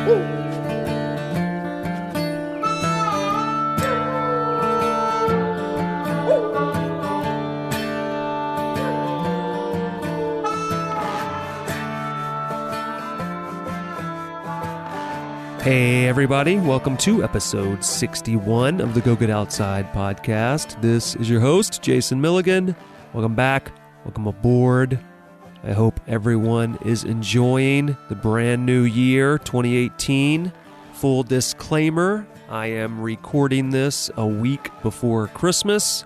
Hey everybody, welcome to episode 61 of the Go Get Outside podcast. This is your host, Jason Milligan. Welcome back, welcome aboard. I hope everyone is enjoying the brand new year, 2018. Full disclaimer, I am recording this a week before Christmas,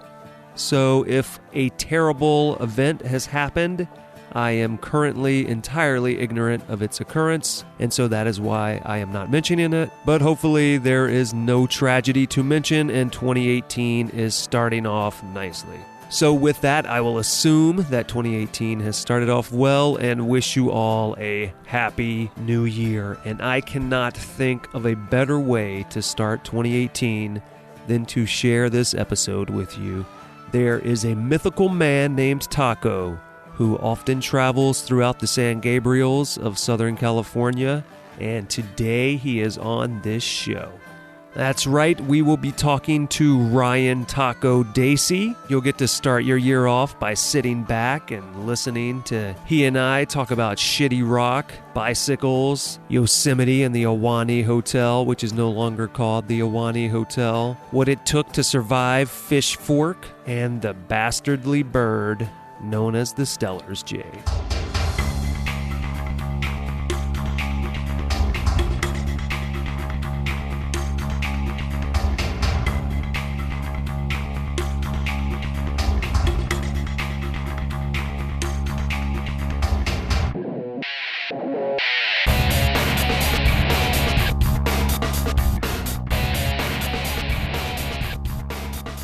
so if a terrible event has happened, I am currently entirely ignorant of its occurrence, and so that is why I am not mentioning it. But hopefully there is no tragedy to mention, and 2018 is starting off nicely. So with that, I will assume that 2018 has started off well and wish you all a happy new year. And I cannot think of a better way to start 2018 than to share this episode with you. There is a mythical man named Taco who often travels throughout the San Gabriels of Southern California, and today he is on this show. That's right, we will be talking to Ryan Taco Dacey. You'll get to start your year off by sitting back and listening to he and I talk about shitty rock, bicycles, Yosemite and the Ahwahnee Hotel, which is no longer called the Ahwahnee Hotel, what it took to survive Fish Fork, and the bastardly bird known as the Stellar's Jay.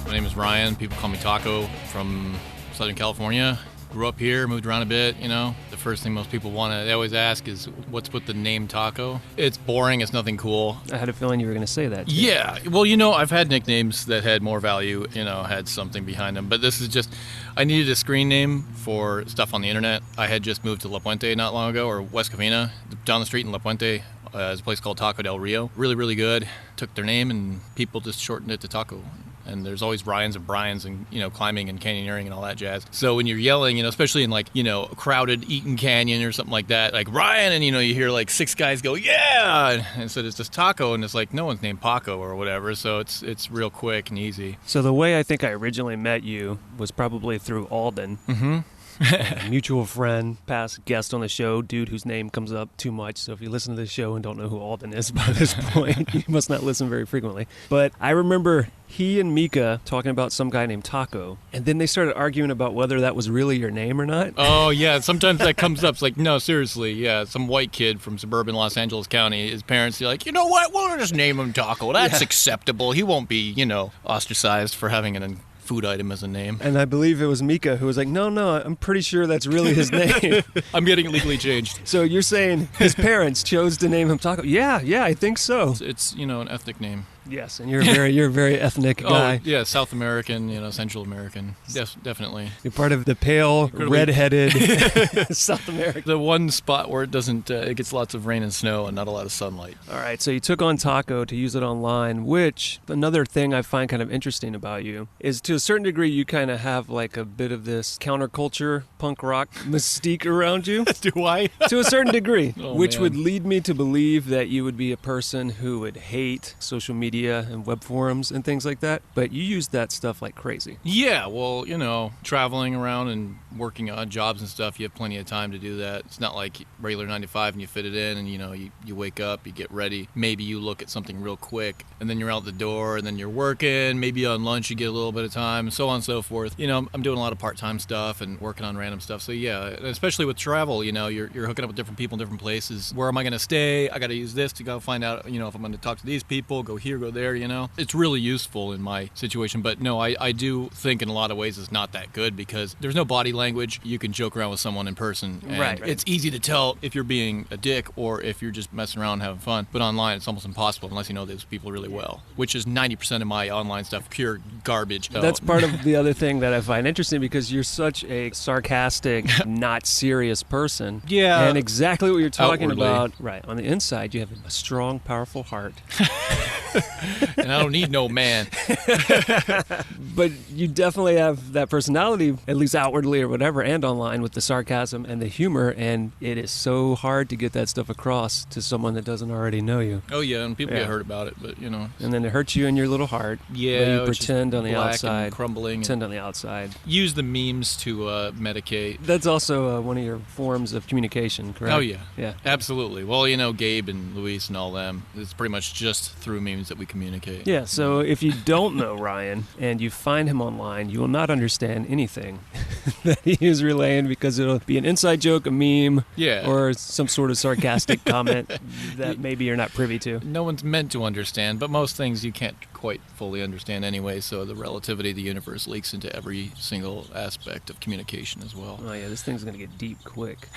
My name is Ryan. People call me Taco from Southern California. Grew up here, moved around a bit, you know. The first thing most people they always ask is, what's with the name Taco? It's boring, it's nothing cool. I had a feeling you were going to say that, too. Yeah, well, you know, I've had nicknames that had more value, you know, had something behind them. But this is just, I needed a screen name for stuff on the internet. I had just moved to La Puente not long ago, or West Covina, down the street in La Puente. There's a place called Taco del Rio. Really, really good. Took their name and people just shortened it to Taco. And there's always Ryans and Bryans and, you know, climbing and canyoneering and all that jazz. So when you're yelling, you know, especially in like, you know, a crowded Eaton Canyon or something like that, like Ryan, and, you know, you hear like six guys go, yeah! And so it's just Taco, and it's like no one's named Paco or whatever. So it's real quick and easy. So the way I think I originally met you was probably through Alden. Mm-hmm. Mutual friend, past guest on the show, dude whose name comes up too much. So if you listen to this show and don't know who Alden is by this point, you must not listen very frequently. But I remember he and Mika talking about some guy named Taco, and then they started arguing about whether that was really your name or not. Oh, yeah, sometimes that comes up. It's like, no, seriously, yeah, some white kid from suburban Los Angeles County, his parents are like, you know what, we'll just name him Taco. That's acceptable. He won't be, you know, ostracized for having an food item as a name. And I believe it was Mika who was like, no, I'm pretty sure that's really his name. I'm getting it legally changed. So you're saying his parents chose to name him Taco? Yeah, I think so. It's you know, an ethnic name. Yes, and you're a very ethnic guy. Oh, yeah, South American, you know, Central American. Definitely. You're part of the pale, redheaded South American. The one spot where it doesn't, it gets lots of rain and snow and not a lot of sunlight. All right, so you took on Taco to use it online, which another thing I find kind of interesting about you is to a certain degree you kind of have like a bit of this counterculture, punk rock mystique around you. Do I? To a certain degree, which man. would lead me to believe that you would be a person who would hate social media and web forums and things like that, but you use that stuff like crazy. Yeah, well, you know, traveling around and working odd jobs and stuff, you have plenty of time to do that. It's not like regular 9 to 5 and you fit it in and, you know, you wake up, you get ready, maybe you look at something real quick, and then you're out the door, and then you're working, maybe on lunch you get a little bit of time, and so on and so forth. You know, I'm doing a lot of part-time stuff and working on random stuff, so yeah, especially with travel, you know, you're hooking up with different people in different places. Where am I going to stay? I got to use this to go find out, you know, if I'm going to talk to these people, go here, go logo there, It's really useful in my situation. But no, I do think in a lot of ways it's not that good because there's no body language. You can joke around with someone in person. And right. It's easy to tell if you're being a dick or if you're just messing around and having fun. But online, it's almost impossible unless you know those people really well, which is 90% of my online stuff, pure garbage. That's part of the other thing that I find interesting because you're such a sarcastic, not serious person. Yeah. And exactly what you're talking Outwardly. about. Right. On the inside, you have a strong, powerful heart. And I don't need no man. But you definitely have that personality, at least outwardly or whatever, and online with the sarcasm and the humor. And it is so hard to get that stuff across to someone that doesn't already know you. Oh, yeah. And people get hurt about it, but, And then it hurts you in your little heart. Yeah. But you pretend on the black outside. And crumbling. Pretend on the outside. Use the memes to medicate. That's also one of your forms of communication, correct? Oh, yeah. Yeah. Absolutely. Well, Gabe and Luis and all them, it's pretty much just through memes that we communicate. Yeah, so if you don't know Ryan and you find him online, you will not understand anything that he is relaying because it'll be an inside joke, a meme, or some sort of sarcastic comment that maybe you're not privy to. No one's meant to understand, but most things you can't quite fully understand anyway, so the relativity of the universe leaks into every single aspect of communication as well. Oh yeah, this thing's going to get deep quick.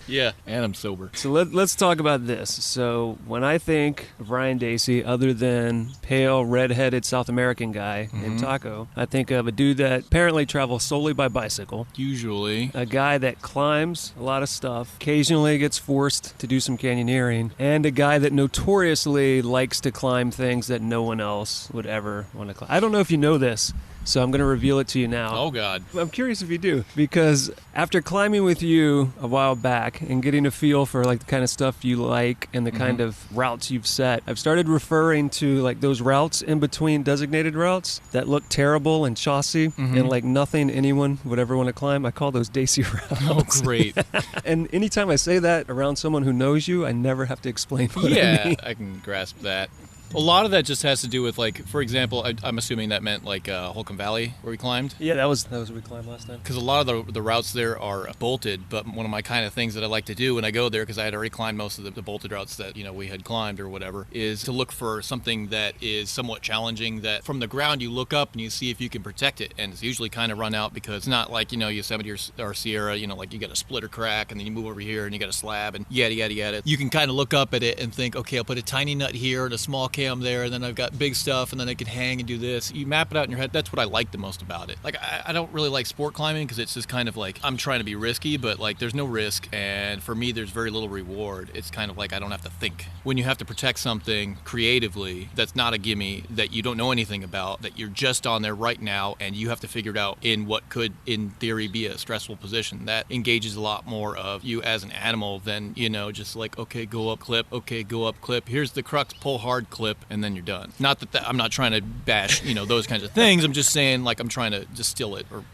Yeah, and I'm sober. So let's talk about this. So when I think of Ryan Dacey, other than pale, red-headed South American guy named Taco, I think of a dude that apparently travels solely by bicycle. Usually. A guy that climbs a lot of stuff, occasionally gets forced to do some canyoneering, and a guy that notoriously likes to climb things that no one else would ever want to climb. I don't know if you know this, so I'm going to reveal it to you now. Oh, God. I'm curious if you do, because after climbing with you a while back and getting a feel for like the kind of stuff you like and the kind of routes you've set, I've started referring to like those routes in between designated routes that look terrible and chossy and like nothing anyone would ever want to climb. I call those Dacey routes. Oh, great. And anytime I say that around someone who knows you, I never have to explain what I mean. I can grasp that. A lot of that just has to do with, like, for example, I'm assuming that meant, like, Holcomb Valley, where we climbed. Yeah, that was where we climbed last time. Because a lot of the routes there are bolted, but one of my kind of things that I like to do when I go there, because I had already climbed most of the bolted routes that, we had climbed or whatever, is to look for something that is somewhat challenging, that from the ground you look up and you see if you can protect it, and it's usually kind of run out because it's not like, Yosemite or Sierra, like you got a splitter crack, and then you move over here and you got a slab, and yada, yada, yada. You can kind of look up at it and think, okay, I'll put a tiny nut here and a small cam there, and then I've got big stuff, and then I could hang and do this. You map it out in your head. That's what I like the most about it. Like, I don't really like sport climbing because it's just kind of like I'm trying to be risky, but like there's no risk, and for me there's very little reward. It's kind of like I don't have to think. When you have to protect something creatively that's not a gimme, that you don't know anything about, that you're just on there right now and you have to figure it out in what could in theory be a stressful position, that engages a lot more of you as an animal than just like, okay, go up, clip, okay, go up, clip, here's the crux, pull hard, clip, and then you're done. Not that I'm not trying to bash, those kinds of things. I'm just saying, like, I'm trying to distill it or,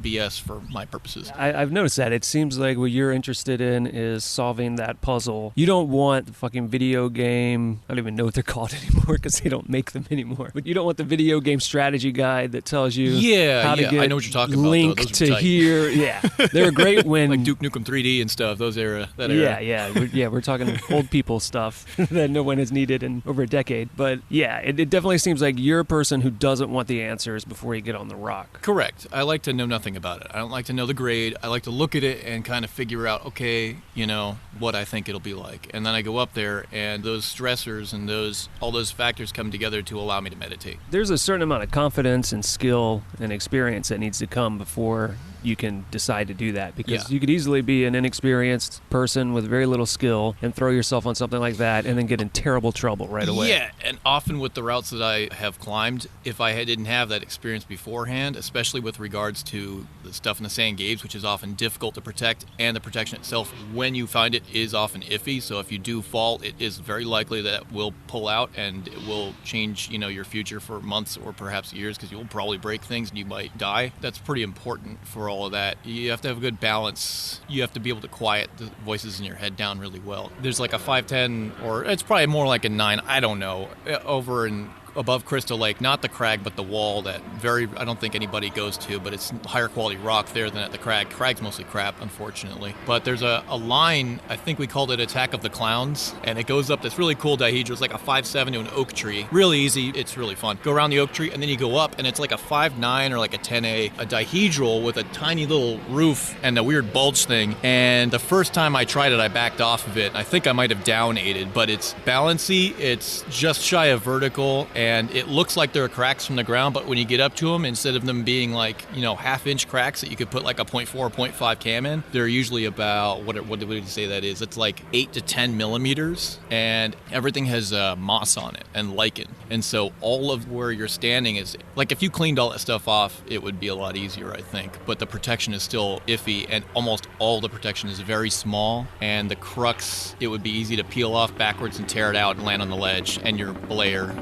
BS for my purposes. I've noticed that. It seems like what you're interested in is solving that puzzle. You don't want the fucking video game, I don't even know what they're called anymore because they don't make them anymore. But you don't want the video game strategy guide that tells you how to get I know what you're talking about. link Those to here. Yeah, they were great when... like Duke Nukem 3D and stuff, that era. Yeah, we're talking old people stuff that no one has needed in over a decade. But yeah, it definitely seems like you're a person who doesn't want the answers before you get on the rock. Correct. I like to know nothing about it. I don't like to know the grade. I like to look at it and kind of figure out, okay, what I think it'll be like. And then I go up there, and those stressors and all those factors come together to allow me to meditate. There's a certain amount of confidence and skill and experience that needs to come before you can decide to do that, because you could easily be an inexperienced person with very little skill and throw yourself on something like that and then get in terrible trouble right away. Yeah, and often with the routes that I have climbed, if I didn't have that experience beforehand, especially with regards to the stuff in the sand gates, which is often difficult to protect, and the protection itself, when you find it, is often iffy. So if you do fall, it is very likely that it will pull out and it will change, your future for months or perhaps years, because you'll probably break things and you might die. That's pretty important for all of that. You have to have a good balance. You have to be able to quiet the voices in your head down really well. There's like a 5'10", or it's probably more like a 9, I don't know, over in above Crystal Lake, not the crag, but the wall that I don't think anybody goes to, but it's higher quality rock there than at the crag. Crag's mostly crap, unfortunately. But there's a line, I think we called it Attack of the Clowns, and it goes up this really cool dihedral. It's like a 5'7" to an oak tree. Really easy. It's really fun. Go around the oak tree, and then you go up, and it's like a 5'9" or like a 10A, a dihedral with a tiny little roof and a weird bulge thing. And the first time I tried it, I backed off of it. I think I might have down-aided, but it's balancy. It's just shy of vertical, and it looks like there are cracks from the ground, but when you get up to them, instead of them being like, half-inch cracks that you could put like a 0.4 or 0.5 cam in, they're usually about, what would you say that is? It's like 8 to 10 millimeters, and everything has moss on it and lichen. And so all of where you're standing is, like if you cleaned all that stuff off, it would be a lot easier, I think. But the protection is still iffy, and almost all the protection is very small, and the crux, it would be easy to peel off backwards and tear it out and land on the ledge, and your Blair.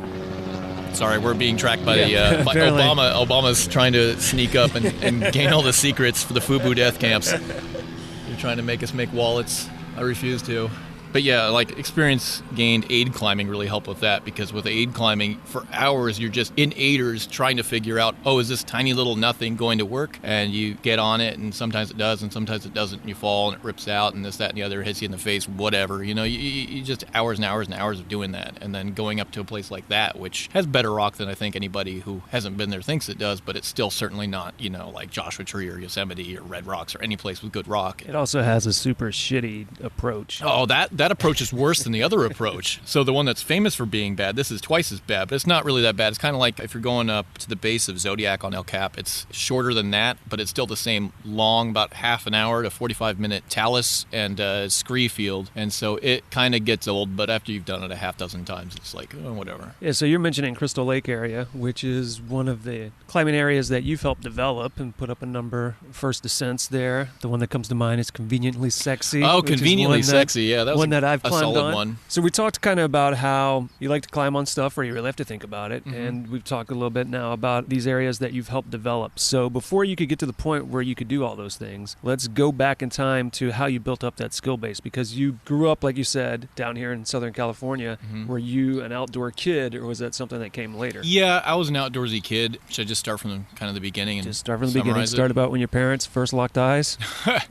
Sorry, we're being tracked by by Obama. Obama's trying to sneak up and gain all the secrets for the FUBU death camps. You're trying to make us make wallets. I refuse to. But yeah, like experience gained aid climbing really helped with that, because with aid climbing, for hours you're just in aiders trying to figure out, is this tiny little nothing going to work? And you get on it, and sometimes it does, and sometimes it doesn't, and you fall, and it rips out, and this, that, and the other hits you in the face, whatever. You just hours and hours and hours of doing that, and then going up to a place like that, which has better rock than I think anybody who hasn't been there thinks it does, but it's still certainly not, like Joshua Tree or Yosemite or Red Rocks or any place with good rock. It also has a super shitty approach. Oh, that approach is worse than the other approach. So the one that's famous for being bad, this is twice as bad, but it's not really that bad. It's kind of like if you're going up to the base of Zodiac on El Cap, it's shorter than that, but it's still the same long, about half an hour to 45-minute talus and scree field. And so it kind of gets old, but after you've done it a half dozen times, it's like, whatever. Yeah, so you're mentioning Crystal Lake area, which is one of the climbing areas that you've helped develop and put up a number of first descents there. The one that comes to mind is Conveniently Sexy. Oh, Conveniently Sexy, yeah. That was one that I've climbed solid on. One. So we talked kind of about how you like to climb on stuff where you really have to think about it, Mm-hmm. and we've talked a little bit now about these areas that you've helped develop. So before you could get to the point where you could do all those things, let's go back in time to how you built up that skill base, because you grew up, like you said, down here in Southern California. Mm-hmm. Were you an outdoor kid, or was that something that came later? Yeah, I was an outdoorsy kid. Should I just start from kind of the beginning? And just start from the beginning. it? Start about when your parents first locked eyes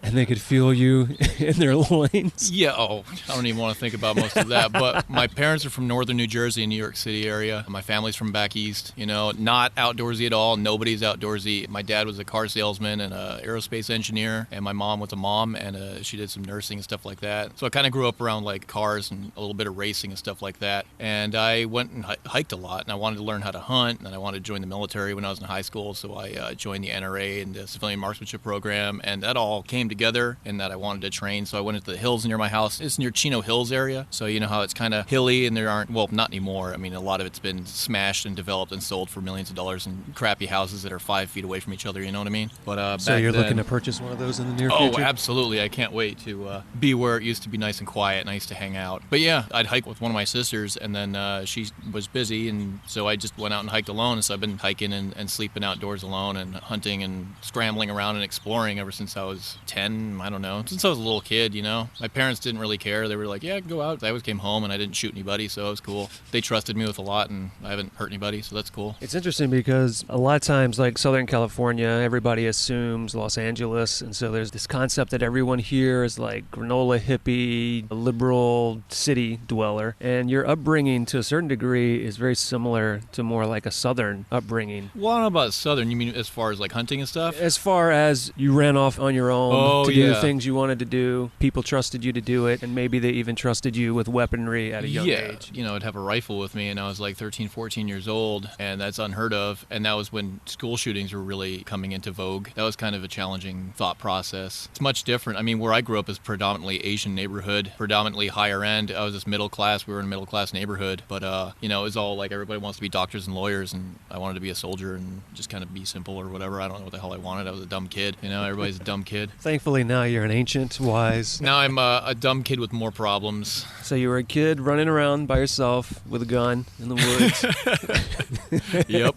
and they could feel you in their loins. Yeah, I don't even want to think about most of that. But my parents are from northern New Jersey, New York City area. My family's from back east, not outdoorsy at all. Nobody's outdoorsy. My dad was a car salesman and an aerospace engineer, and my mom was a mom, and she did some nursing and stuff like that. So I kind of grew up around like cars and a little bit of racing and stuff like that. And I went and hiked a lot, and I wanted to learn how to hunt, and I wanted to join the military when I was in high school. So I joined the NRA and the Civilian Marksmanship Program, and that all came together in that I wanted to train. So I went into the hills near my house. It's near Chino Hills area. So you know how it's kind of hilly, and there aren't, well, not anymore. I mean, a lot of it's been smashed and developed and sold for millions of dollars in crappy houses that are 5 feet away from each other, you know what I mean? But so you're looking to purchase one of those in the near future? Oh, absolutely. I can't wait to be where it used to be nice and quiet, and I used to hang out. But yeah, I'd hike with one of my sisters, and then she was busy, and so I just went out and hiked alone. And so I've been hiking and sleeping outdoors alone and hunting and scrambling around and exploring ever since I was 10, I don't know, since I was a little kid, My parents didn't really care. They were like, yeah, go out. I always came home, and I didn't shoot anybody, so it was cool. They trusted me with a lot, and I haven't hurt anybody, so that's cool. It's interesting because a lot of times, like Southern California, everybody assumes Los Angeles, and so there's this concept that everyone here is like granola hippie, liberal city dweller, and your upbringing to a certain degree is very similar to more like a Southern upbringing. Well, I don't know about Southern. You mean as far as like hunting and stuff? As far as you ran off on your own to do the things you wanted to do, people trusted you to do it, and maybe they even trusted you with weaponry at a young age. I'd have a rifle with me, and I was like 13, 14 years old, and that's unheard of. And that was when school shootings were really coming into vogue. That was kind of a challenging thought process. It's much different. I mean, where I grew up is predominantly Asian neighborhood, predominantly higher end. I was just middle class. We were in a middle class neighborhood, but it was all like everybody wants to be doctors and lawyers, and I wanted to be a soldier and just kind of be simple or whatever. I don't know what the hell I wanted. I was a dumb kid. Everybody's a dumb kid. Thankfully, now you're an ancient, wise. Now I'm a dumb kid with more problems. So you were a kid running around by yourself with a gun in the woods. Yep.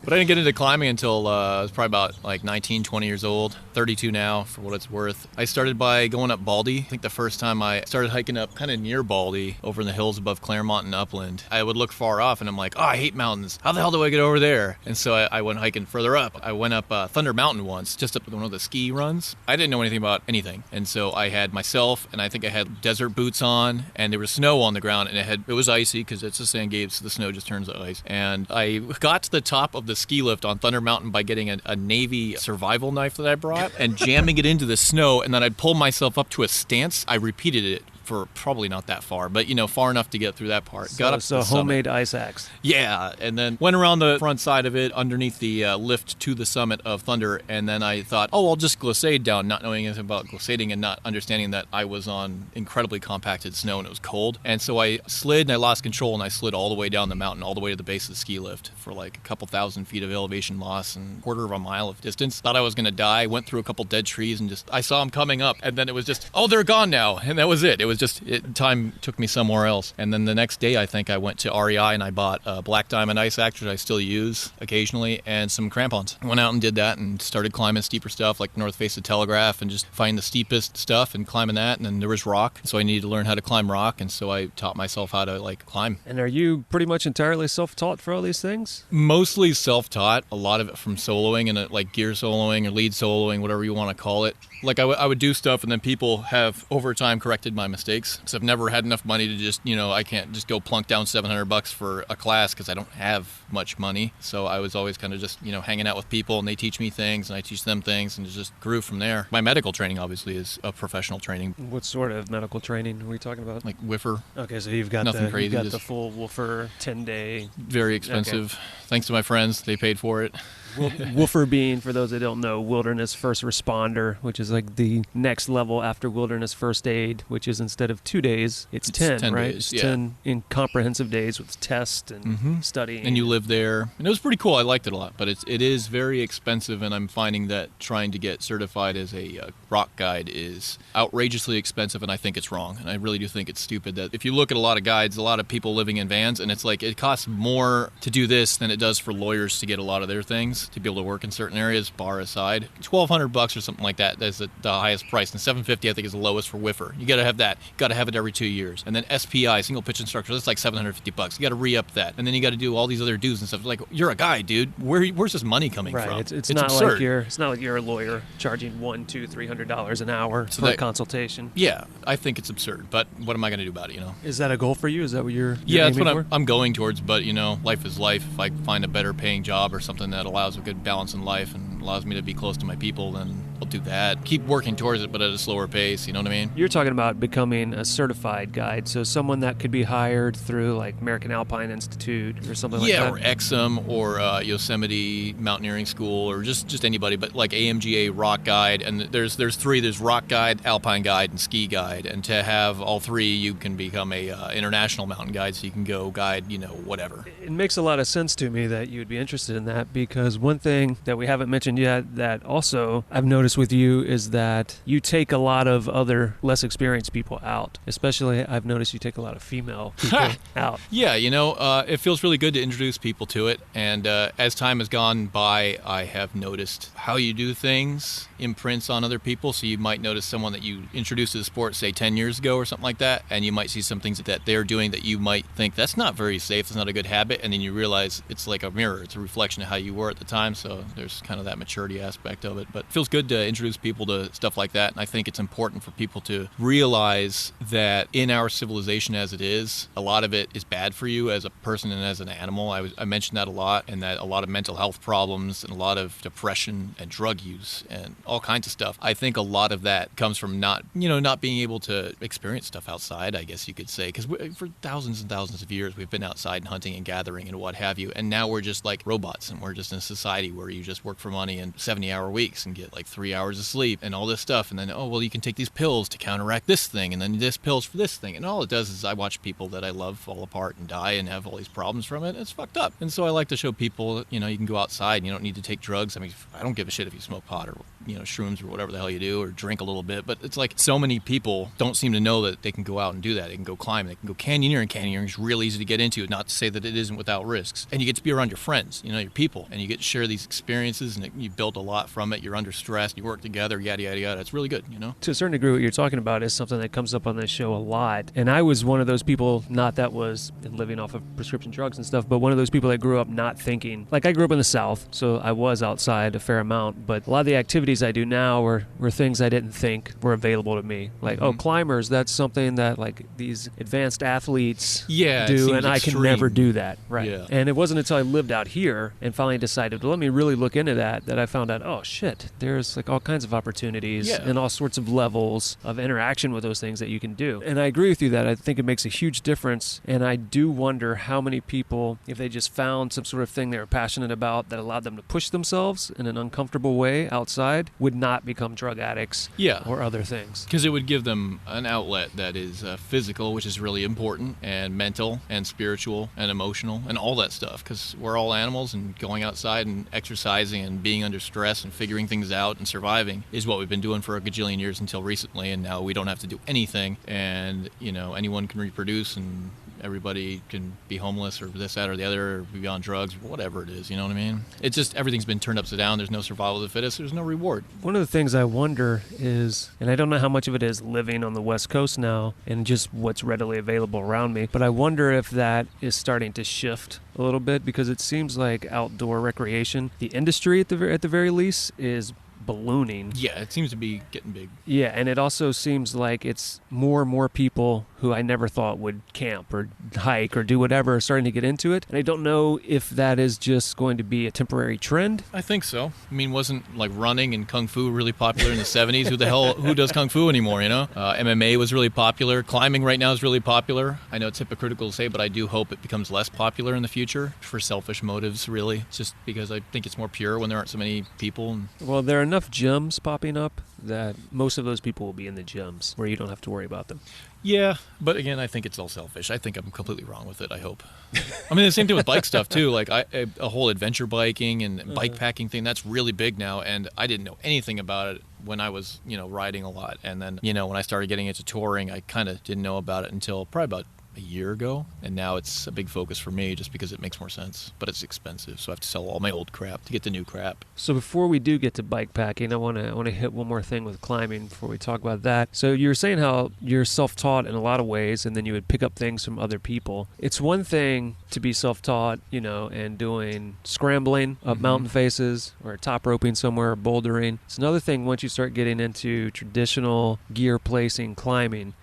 But I didn't get into climbing until I was probably about like 19, 20 years old. 32 now, for what it's worth. I started by going up Baldy. I think the first time I started hiking up kind of near Baldy, over in the hills above Claremont and Upland, I would look far off and I'm like, oh, I hate mountains. How the hell do I get over there? And so I went hiking further up. I went up Thunder Mountain once, just up one of the ski runs. I didn't know anything about anything. And so I had myself, and I think I had desert boots on, and there was snow on the ground, and it was icy because it's a sand gate, so the snow just turns to ice. And I got to the top of the ski lift on Thunder Mountain by getting a Navy survival knife that I brought and jamming it into the snow, and then I'd pull myself up to a stance. I repeated it for probably not that far, but far enough to get through that part. Got up to the homemade summit. ice axe. Yeah, and then went around the front side of it underneath the lift to the summit of Thunder, and then I thought, oh, I'll just glissade down, not knowing anything about glissading and not understanding that I was on incredibly compacted snow and it was cold. And so I slid and I lost control, and I slid all the way down the mountain, all the way to the base of the ski lift for like a couple thousand feet of elevation loss and a quarter of a mile of distance. Thought I was going to die, went through a couple dead trees, and I saw them coming up, and then it was just, oh, they're gone now, and that was it. It was just, time took me somewhere else. And then the next day, I think I went to REI and I bought a Black Diamond ice axe, which I still use occasionally, and some crampons. I went out and did that and started climbing steeper stuff like North Face of Telegraph, and just finding the steepest stuff and climbing that. And then there was rock, so I needed to learn how to climb rock, and so I taught myself how to climb. And are you pretty much entirely self-taught for all these things? Mostly self-taught. A lot of it from soloing and gear soloing or lead soloing, whatever you want to call it. I would do stuff, and then people have over time corrected my mistakes. So I've never had enough money to just, I can't just go plunk down $700 for a class because I don't have much money. So I was always kind of just, hanging out with people, and they teach me things and I teach them things, and it just grew from there. My medical training obviously is a professional training. What sort of medical training are we talking about? Like WIFR. Okay, so you've got nothing crazy, the full WIFR 10-day. Very expensive. Okay. Thanks to my friends, they paid for it. WIFR being, for those that don't know, Wilderness First Responder, which is like the next level after Wilderness First Aid, which is instead of 2 days, it's 10, right? Days, it's 10 in comprehensive days with tests and studying. And you live there. And it was pretty cool. I liked it a lot. But it is very expensive, and I'm finding that trying to get certified as a rock guide is outrageously expensive, and I think it's wrong. And I really do think it's stupid that if you look at a lot of guides, a lot of people living in vans, and it's like it costs more to do this than it does for lawyers to get a lot of their things, to be able to work in certain areas, bar aside. $1,200 or something like that is the highest price, and $750 I think is the lowest for WIFR. You got to have that. You got to have it every 2 years. And then SPI, single pitch instructor, that's like $750. You got to re-up that, and then you got to do all these other dues and stuff. Like, you're a guy, dude. Where's this money coming from? It's not absurd. It's not like you're a lawyer charging $100-$300 an hour for a consultation. Yeah, I think it's absurd. But what am I going to do about it? Is that a goal for you? Is that what you're that's what for? I'm going towards. But life is life. If I find a better paying job or something that allows a good balance in life and allows me to be close to my people, then I'll do that. Keep working towards it, but at a slower pace. You know what I mean? You're talking about becoming a certified guide, so someone that could be hired through like American Alpine Institute or something like that. Yeah, or EXIM or Yosemite Mountaineering School, or just anybody, but like AMGA Rock Guide. And there's three. There's Rock Guide, Alpine Guide, and Ski Guide. And to have all three, you can become a international mountain guide, so you can go guide, whatever. It makes a lot of sense to me that you would be interested in that, because one thing that we haven't mentioned yet that also I've noticed with you is that you take a lot of other less experienced people out. Especially, I've noticed you take a lot of female people out. Yeah, it feels really good to introduce people to it. And as time has gone by, I have noticed how you do things imprints on other people. So you might notice someone that you introduced to the sport, say 10 years ago or something like that, and you might see some things that they're doing that you might think that's not very safe, that's not a good habit, and then you realize it's like a mirror. It's a reflection of how you were at the time. So there's kind of that maturity aspect of it. But it feels good to introduce people to stuff like that. And I think it's important for people to realize that in our civilization as it is, a lot of it is bad for you as a person and as an animal. I mentioned that a lot, and that a lot of mental health problems and a lot of depression and drug use and all kinds of stuff. I think a lot of that comes from not being able to experience stuff outside, I guess you could say, because for thousands and thousands of years we've been outside and hunting and gathering and what have you, and now we're just like robots, and we're just in a society where you just work for money and 70-hour weeks and get like 3 hours of sleep and all this stuff, and then you can take these pills to counteract this thing, and then this pills for this thing, and all it does is I watch people that I love fall apart and die and have all these problems from it. It's fucked up. And so I like to show people, you can go outside and you don't need to take drugs. I mean, I don't give a shit if you smoke pot or shrooms or whatever the hell you do, or drink a little bit. But it's like so many people don't seem to know that they can go out and do that. They can go climb, they can go canyoneering. Canyoneering is real easy to get into, not to say that it isn't without risks. And you get to be around your friends, your people, and you get to share these experiences, and you build a lot from it. You're under stress, you work together, yada, yada, yada. It's really good, To a certain degree, what you're talking about is something that comes up on this show a lot. And I was one of those people, not that was living off of prescription drugs and stuff, but one of those people that grew up not thinking. Like, I grew up in the South, so I was outside a fair amont, but a lot of the activities I do now were things I didn't think were available to me. Like, climbers, that's something that, like, these advanced athletes do, and I can never do that. Right. Yeah. And it wasn't until I lived out here and finally decided, well, let me really look into that I found out, oh, shit, there's, like, all kinds of opportunities and all sorts of levels of interaction with those things that you can do. And I agree with you that I think it makes a huge difference, and I do wonder how many people, if they just found some sort of thing they were passionate about that allowed them to push themselves in an uncomfortable way outside, would not become drug addicts or other things. Because it would give them an outlet that is physical, which is really important, and mental and spiritual and emotional and all that stuff, because we're all animals, and going outside and exercising and being under stress and figuring things out and surviving is what we've been doing for a gajillion years until recently, and now we don't have to do anything, and anyone can reproduce, and everybody can be homeless or this, that, or the other, or be on drugs, whatever it is, you know what I mean? It's just everything's been turned upside down. There's no survival of the fittest. There's no reward. One of the things I wonder is, and I don't know how much of it is living on the West Coast now and just what's readily available around me, but I wonder if that is starting to shift a little bit, because it seems like outdoor recreation, the industry at the very least, is ballooning. Yeah, it seems to be getting big. Yeah, and it also seems like it's more and more people who I never thought would camp or hike or do whatever are starting to get into it. And I don't know if that is just going to be a temporary trend. I think so. I mean, wasn't like running and kung fu really popular in the 70s? Who does kung fu anymore, MMA was really popular. Climbing right now is really popular. I know it's hypocritical to say, but I do hope it becomes less popular in the future for selfish motives, really. It's just because I think it's more pure when there aren't so many people. Well, there are enough gyms popping up that most of those people will be in the gyms where you don't have to worry about them. Yeah, but again, I think it's all selfish. I think I'm completely wrong with it, I hope. I mean, the same thing with bike stuff, too. Like, a whole adventure biking and bike packing thing, that's really big now, and I didn't know anything about it when I was, riding a lot. And then, when I started getting into touring, I kind of didn't know about it until probably about a year ago, and now it's a big focus for me just because it makes more sense, but it's expensive, so I have to sell all my old crap to get the new crap. So before we do get to bike packing, I want to hit one more thing with climbing before we talk about that. So you were saying how you're self-taught in a lot of ways, and then you would pick up things from other people. It's one thing to be self-taught, and doing scrambling up mountain faces or top roping somewhere or bouldering. It's another thing once you start getting into traditional gear placing climbing.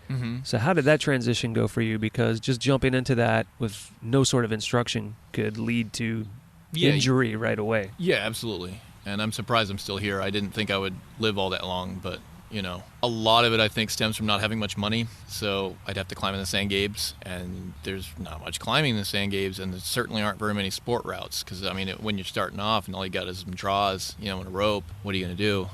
So how did that transition go for you? Because just jumping into that with no sort of instruction could lead to injury right away. Yeah, absolutely. And I'm surprised I'm still here. I didn't think I would live all that long, but, a lot of it I think stems from not having much money. So I'd have to climb in the Sand Gabes, and there's not much climbing in the Sand Gabes, and there certainly aren't very many sport routes. Because, when you're starting off and all you got is some draws, and a rope, what are you going to do?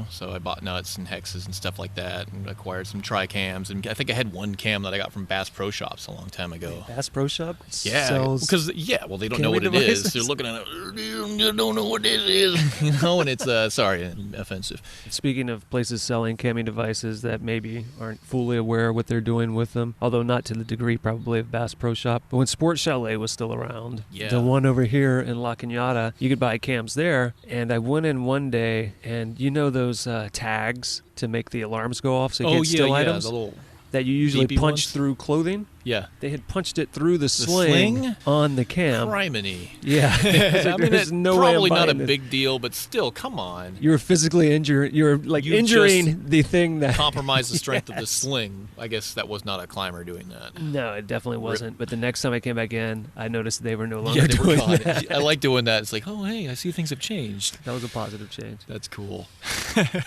So I bought nuts and hexes and stuff like that, and acquired some tri-cams, and I think I had one cam that I got from Bass Pro Shops a long time ago. Bass Pro Shop? Yeah, because they don't know what it is. They're looking at it, they don't know what it is, and it's offensive. Speaking of places selling camming devices that maybe aren't fully aware of what they're doing with them, although not to the degree probably of Bass Pro Shop, but when Sport Chalet was still around, the one over here in La Cañada, you could buy cams there, and I went in one day, and those tags to make the alarms go off so you can't steal items? The little that you usually punch ones? Through clothing? Yeah. They had punched it through the sling on the cam. Criminy. Yeah. It's probably not a big deal, but still, come on. You were physically injured. You were injuring the thing that compromised the strength of the sling. I guess that was not a climber doing that. No, it definitely wasn't. But the next time I came back in, I noticed they were no longer doing that. I like doing that. It's like, oh, hey, I see things have changed. That was a positive change. That's cool.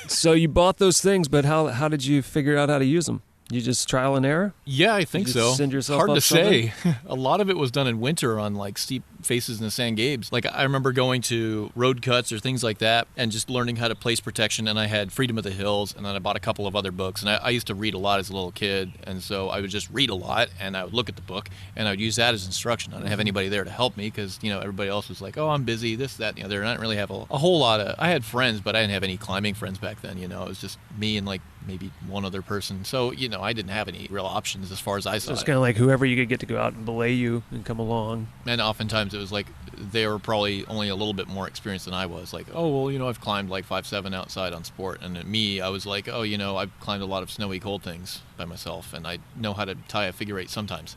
So you bought those things, but how did you figure out how to use them? You just trial and error? Yeah, I think so. Send yourself Hard up to something? say. A lot of it was done in winter on like steep faces in the sand gabes. Like I remember going to road cuts or things like that and just learning how to place protection. And I had Freedom of the Hills, and then I bought a couple of other books. And I used to read a lot as a little kid, and so I would just read a lot, and I would look at the book, and I would use that as instruction. I didn't have anybody there to help me because, everybody else was like, oh, I'm busy, this, that, and the other. And I didn't really have a whole lot of, I had friends, but I didn't have any climbing friends back then, It was just me and like maybe one other person. So, I didn't have any real options as far as I saw So it's it. kind of like whoever you could get to go out and belay you and come along. And oftentimes it was like they were probably only a little bit more experienced than I was. Like, oh, well, I've climbed like 5'7" outside on sport. And me, I was like, oh, I've climbed a lot of snowy cold things by myself, and I know how to tie a figure eight sometimes.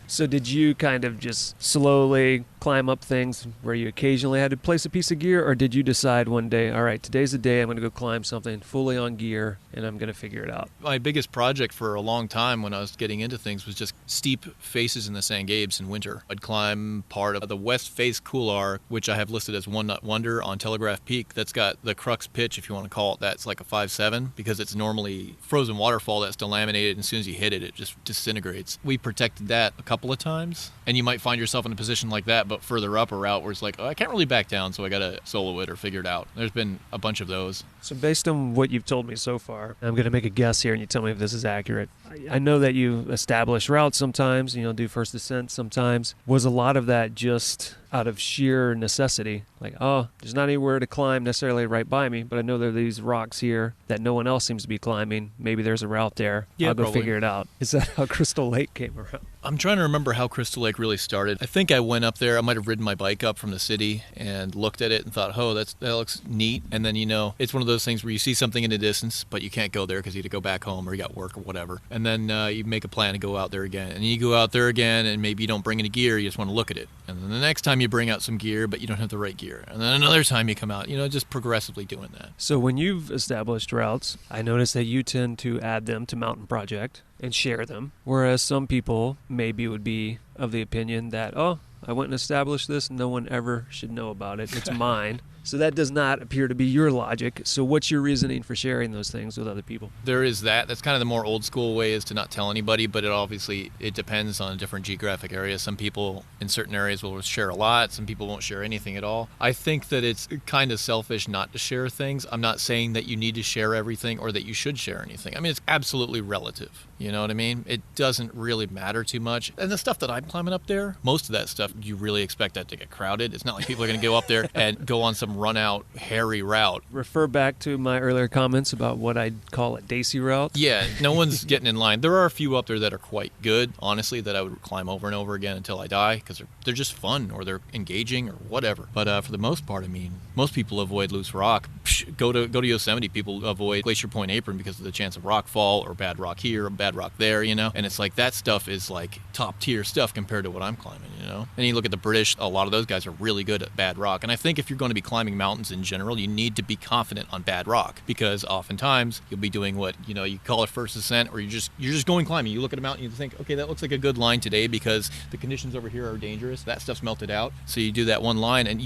So did you kind of just slowly climb up things where you occasionally had to place a piece of gear, or did you decide one day, all right, today's the day I'm going to go climb something fully on gear and I'm going to figure it out? My biggest project for a long time when I was getting into things was just steep faces in the Sand Gabes in winter. I'd climb part of the West Face Couloir, which I have listed as One Nut Wonder on Telegraph Peak. That's got the crux pitch, if you want to call it that. It's like a 5'7", because it's normally frozen waterfall that's delaminated, and as soon as you hit it, it just disintegrates. We protected that a couple of times, and you might find yourself in a position like that, but further up a route where it's like, oh, I can't really back down, so I got to solo it or figure it out. There's been a bunch of those. So based on what you've told me so far, I'm going to make a guess here and you tell me if this is accurate. I know that you establish routes sometimes, do first descent sometimes. Was a lot of that just out of sheer necessity? Like, oh, there's not anywhere to climb necessarily right by me, but I know there are these rocks here that no one else seems to be climbing. Maybe there's a route there. Yeah, I'll go probably figure it out. Is that how Crystal Lake came around? I'm trying to remember how Crystal Lake really started. I think I went up there. I might have ridden my bike up from the city and looked at it and thought, oh, that looks neat. And then, it's one of those things where you see something in the distance, but you can't go there because you had to go back home or you got work or whatever. And then you make a plan to go out there again. And you go out there again, and maybe you don't bring any gear. You just want to look at it. And then the next time you bring out some gear, but you don't have the right gear. And then another time you come out, just progressively doing that. So when you've established routes, I notice that you tend to add them to Mountain Project and share them, whereas some people maybe would be of the opinion that, oh, I went and established this, no one ever should know about it, it's mine. So that does not appear to be your logic. So what's your reasoning for sharing those things with other people? There is that. That's kind of the more old school way, is to not tell anybody, but it depends on a different geographic area. Some people in certain areas will share a lot. Some people won't share anything at all. I think that it's kind of selfish not to share things. I'm not saying that you need to share everything or that you should share anything. I mean, it's absolutely relative. You know what I mean? It doesn't really matter too much. And the stuff that I'm climbing up there, most of that stuff, you really expect that to get crowded. It's not like people are going to go up there and go on some run out hairy route. Refer back to my earlier comments about what I'd call a Dacey route. Yeah, no one's getting in line. There are a few up there that are quite good, honestly, that I would climb over and over again until I die, because they're just fun, or they're engaging, or whatever. But for the most part, I mean, most people avoid loose rock. Go to Yosemite, people avoid Glacier Point Apron because of the chance of rock fall, or bad rock here, or bad rock there, and it's like that stuff is like top tier stuff compared to what I'm climbing, And you look at the British, a lot of those guys are really good at bad rock. And I think if you're going to be climbing mountains in general, you need to be confident on bad rock, because oftentimes you'll be doing what, you call it first ascent, or you're just going climbing. You look at a mountain, you think, okay, that looks like a good line today because the conditions over here are dangerous. That stuff's melted out. So you do that one line, and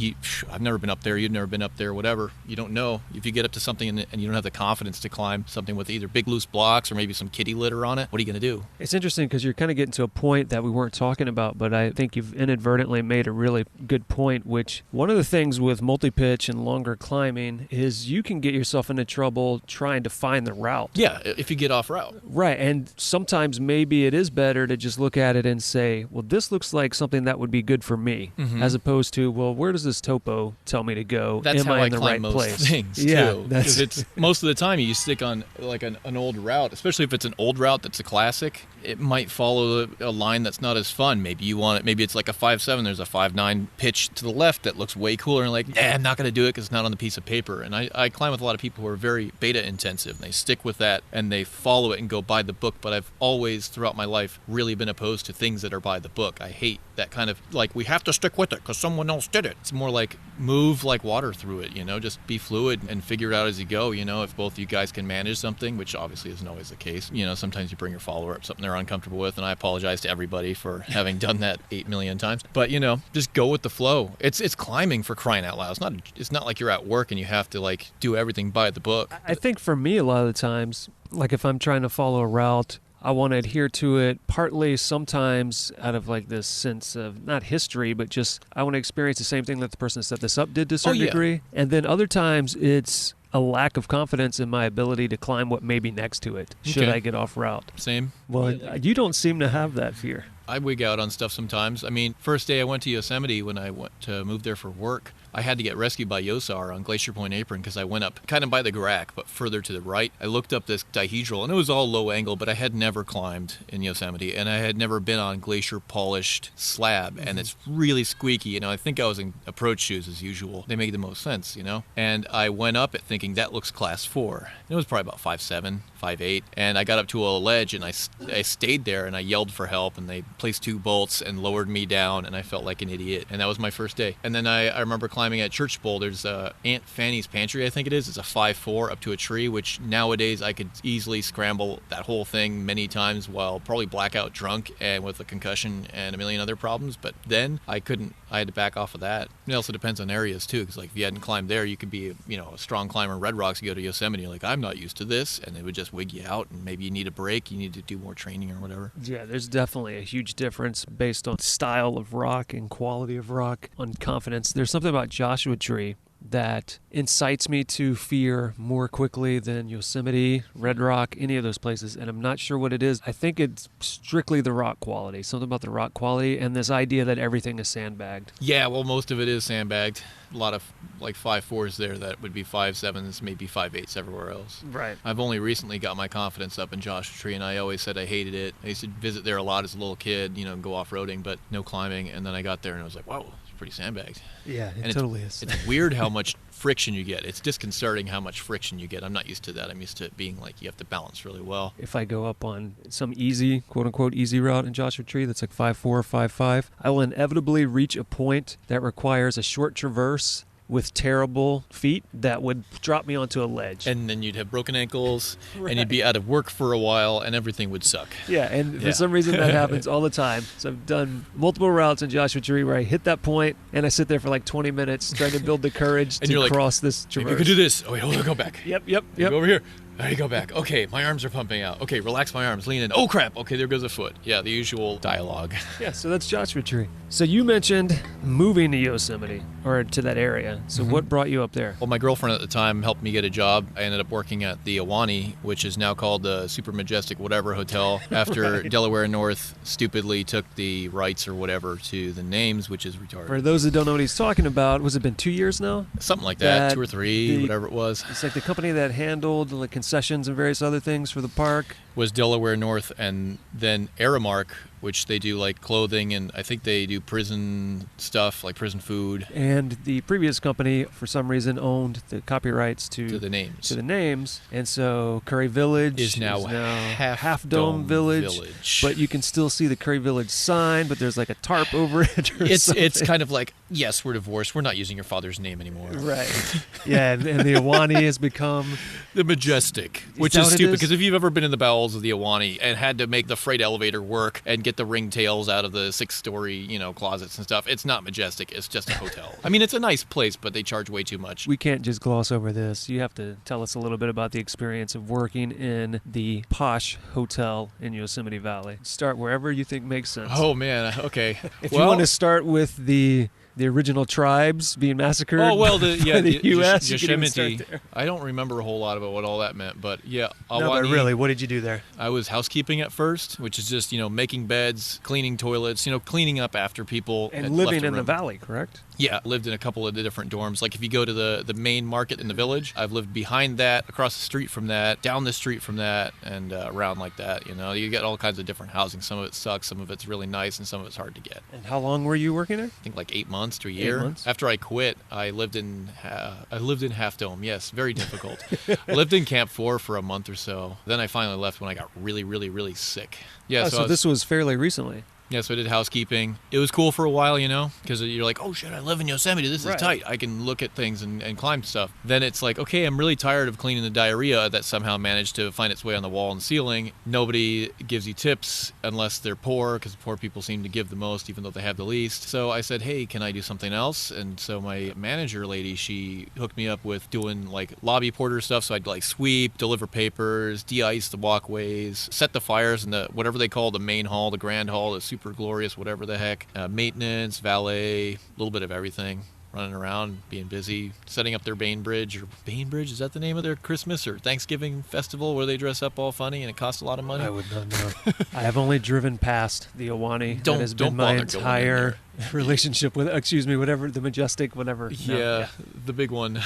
I've never been up there, you've never been up there, whatever. You don't know. If you get up to something and you don't have the confidence to climb something with either big loose blocks or maybe some kitty litter on it, what are you going to do? It's interesting because you're kind of getting to a point that we weren't talking about, but I think you've inadvertently made a really good point, which one of the things with multi-pitch and longer climbing is you can get yourself into trouble trying to find the route. Yeah, if you get off route. Right, and sometimes maybe it is better to just look at it and say, well, this looks like something that would be good for me, as opposed to, well, where does this topo tell me to go? That's Am how I I in the climb right most place? things, Yeah, too. Because it's most of the time you stick on like an old route, especially if it's an old route that's a classic. It might follow a line that's not as fun. Maybe you want it. Maybe it's like a 5'7". There's a 5'9" pitch to the left that looks way cooler, and like, I'm not going to do it because it's not on the piece of paper. And I climb with a lot of people who are very beta intensive, and they stick with that and they follow it and go by the book. But I've always, throughout my life, really been opposed to things that are by the book. I hate that kind of, like, we have to stick with it because someone else did it. It's more like move like water through it, just be fluid and figure it out as you go. If both you guys can manage something, which obviously isn't always the case. Sometimes you bring your follower up something they're uncomfortable with, and I apologize to everybody for having done that 8 million times. But just go with the flow. It's climbing, for crying out loud. It's not like you're at work and you have to like do everything by the book. I think for me, a lot of the times, like if I'm trying to follow a route, I want to adhere to it partly sometimes out of like this sense of not history, but just I want to experience the same thing that the person that set this up did to a certain degree. And then other times it's a lack of confidence in my ability to climb what may be next to it should I get off route. Same. Well, you don't seem to have that fear. I wig out on stuff sometimes. I mean, first day I went to Yosemite when I went to move there for work, I had to get rescued by Yosar on Glacier Point Apron because I went up kind of by the Grack, but further to the right. I looked up this dihedral, and it was all low angle, but I had never climbed in Yosemite, and I had never been on glacier polished slab, and it's really squeaky. You know, I think I was in approach shoes as usual. They make the most sense, you know? And I went up it thinking that looks class 4. It was probably about 5'7", 5'8", and I got up to a ledge, and I stayed there, and I yelled for help, and they placed 2 bolts and lowered me down, and I felt like an idiot, and that was my first day. And then I remember climbing at Church Bowl. There's Aunt Fanny's Pantry, I think it is. It's a 5'4" up to a tree, which nowadays I could easily scramble that whole thing many times while probably blackout drunk and with a concussion and a million other problems. But then I couldn't. I had to back off of that. It also depends on areas too, because like if you hadn't climbed there, you could be a strong climber in Red Rocks. You go to Yosemite, you're like, I'm not used to this, and it would just wig you out, and maybe you need a break. You need to do more training or whatever. Yeah, there's definitely a huge difference based on style of rock and quality of rock, on confidence. There's something about Joshua Tree that incites me to fear more quickly than Yosemite, Red Rock, any of those places, and I'm not sure what it is. I think it's strictly the rock quality, something about the rock quality and this idea that everything is sandbagged. Yeah, well, most of it is sandbagged. A lot of like 5'4" there that would be 5'7", maybe 5'8" everywhere else. Right. I've only recently got my confidence up in Joshua Tree, and I always said I hated it. I used to visit there a lot as a little kid, and go off-roading, but no climbing, and then I got there and I was like, whoa, it's pretty sandbagged. Yeah, it and totally is. It's weird how much friction you get. It's disconcerting how much friction you get. I'm not used to that. I'm used to it being like you have to balance really well. If I go up on some easy, quote-unquote easy route in Joshua Tree that's like 5'4" or 5'5", I will inevitably reach a point that requires a short traverse with terrible feet that would drop me onto a ledge. And then you'd have broken ankles, right. And you'd be out of work for a while, and everything would suck. Yeah, and for some reason that happens all the time. So I've done multiple routes in Joshua Tree where I hit that point, and I sit there for like 20 minutes trying to build the courage to cross this traverse. You could do this. Oh, wait, hold on, go back. Yep. Go over here. There you go back. Okay, my arms are pumping out. Okay, relax my arms. Lean in. Oh, crap. Okay, there goes a foot. Yeah, the usual dialogue. Yeah, so that's Joshua Tree. So you mentioned moving to Yosemite, or to that area. So what brought you up there? Well, my girlfriend at the time helped me get a job. I ended up working at the Ahwahnee, which is now called the Super Majestic Whatever Hotel, after Right. Delaware North stupidly took the rights or whatever to the names, which is retarded. For those that don't know what he's talking about, was it been 2 years now? Something like that, 2 or 3, whatever it was. It's like the company that handled the concessions and various other things for the park. Was Delaware North, and then Aramark, which they do like clothing, and I think they do prison stuff, like prison food. And the previous company, for some reason, owned the copyrights to the names. And so Curry Village is now Half Dome Village. But you can still see the Curry Village sign, but there's like a tarp over it or something. It's kind of like, yes, we're divorced. We're not using your father's name anymore. Right. Yeah, and the Ahwahnee has become the Majestic, which is stupid, because if you've ever been in the bowels of the Ahwahnee and had to make the freight elevator work and get the ringtails out of the 6-story, closets and stuff, it's not majestic. It's just a hotel. I mean, it's a nice place, but they charge way too much. We can't just gloss over this. You have to tell us a little bit about the experience of working in the posh hotel in Yosemite Valley. Start wherever you think makes sense. Oh, man. Okay. If you want to start with the original tribes being massacred the U.S. Yosemite. I don't remember a whole lot about what all that meant, but yeah. No, but really, what did you do there? I was housekeeping at first, which is just, making beds, cleaning toilets, cleaning up after people. And living in the valley, correct? Yeah, lived in a couple of the different dorms. Like if you go to the main market in the village, I've lived behind that, across the street from that, down the street from that, and around like that. You get all kinds of different housing. Some of it sucks, some of it's really nice, and some of it's hard to get. And how long were you working there? I think like 8 months to a year. 8 months? After I quit, I lived in Half Dome. Yes, very difficult. I lived in Camp 4 for a month or so. Then I finally left when I got really, really, really sick. Yeah. So this was fairly recently. Yeah, so I did housekeeping. It was cool for a while, because you're like, oh shit, I live in Yosemite. This is tight. I can look at things and climb stuff. Then it's like, okay, I'm really tired of cleaning the diarrhea that somehow managed to find its way on the wall and ceiling. Nobody gives you tips unless they're poor, because poor people seem to give the most even though they have the least. So I said, hey, can I do something else? And so my manager lady, she hooked me up with doing like lobby porter stuff. So I'd like sweep, deliver papers, de-ice the walkways, set the fires in the whatever they call the main hall, the grand hall, the super glorious, whatever the heck, maintenance, valet, a little bit of everything, running around, being busy, setting up their Bainbridge, is that the name of their Christmas or Thanksgiving festival where they dress up all funny and it costs a lot of money? I would not know. I have only driven past the Awani. That has been my entire relationship with, whatever, the Majestic, whatever. Yeah, the big one.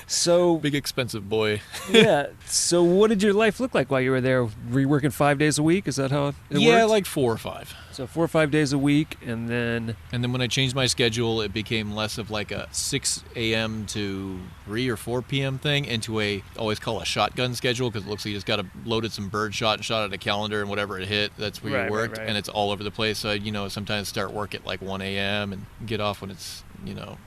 So big expensive boy. Yeah. So what did your life look like while you were there? Were you working 5 days a week? Is that how it worked? Yeah, like 4 or 5. So 4 or 5 days a week, and then when I changed my schedule, it became less of like a 6 a.m. to 3 or 4 p.m. thing into I always call a shotgun schedule, because it looks like you just got to loaded some bird shot and shot at a calendar, and whatever it hit, that's where you worked, and it's all over the place. So sometimes start work at like 1 a.m. and get off when it's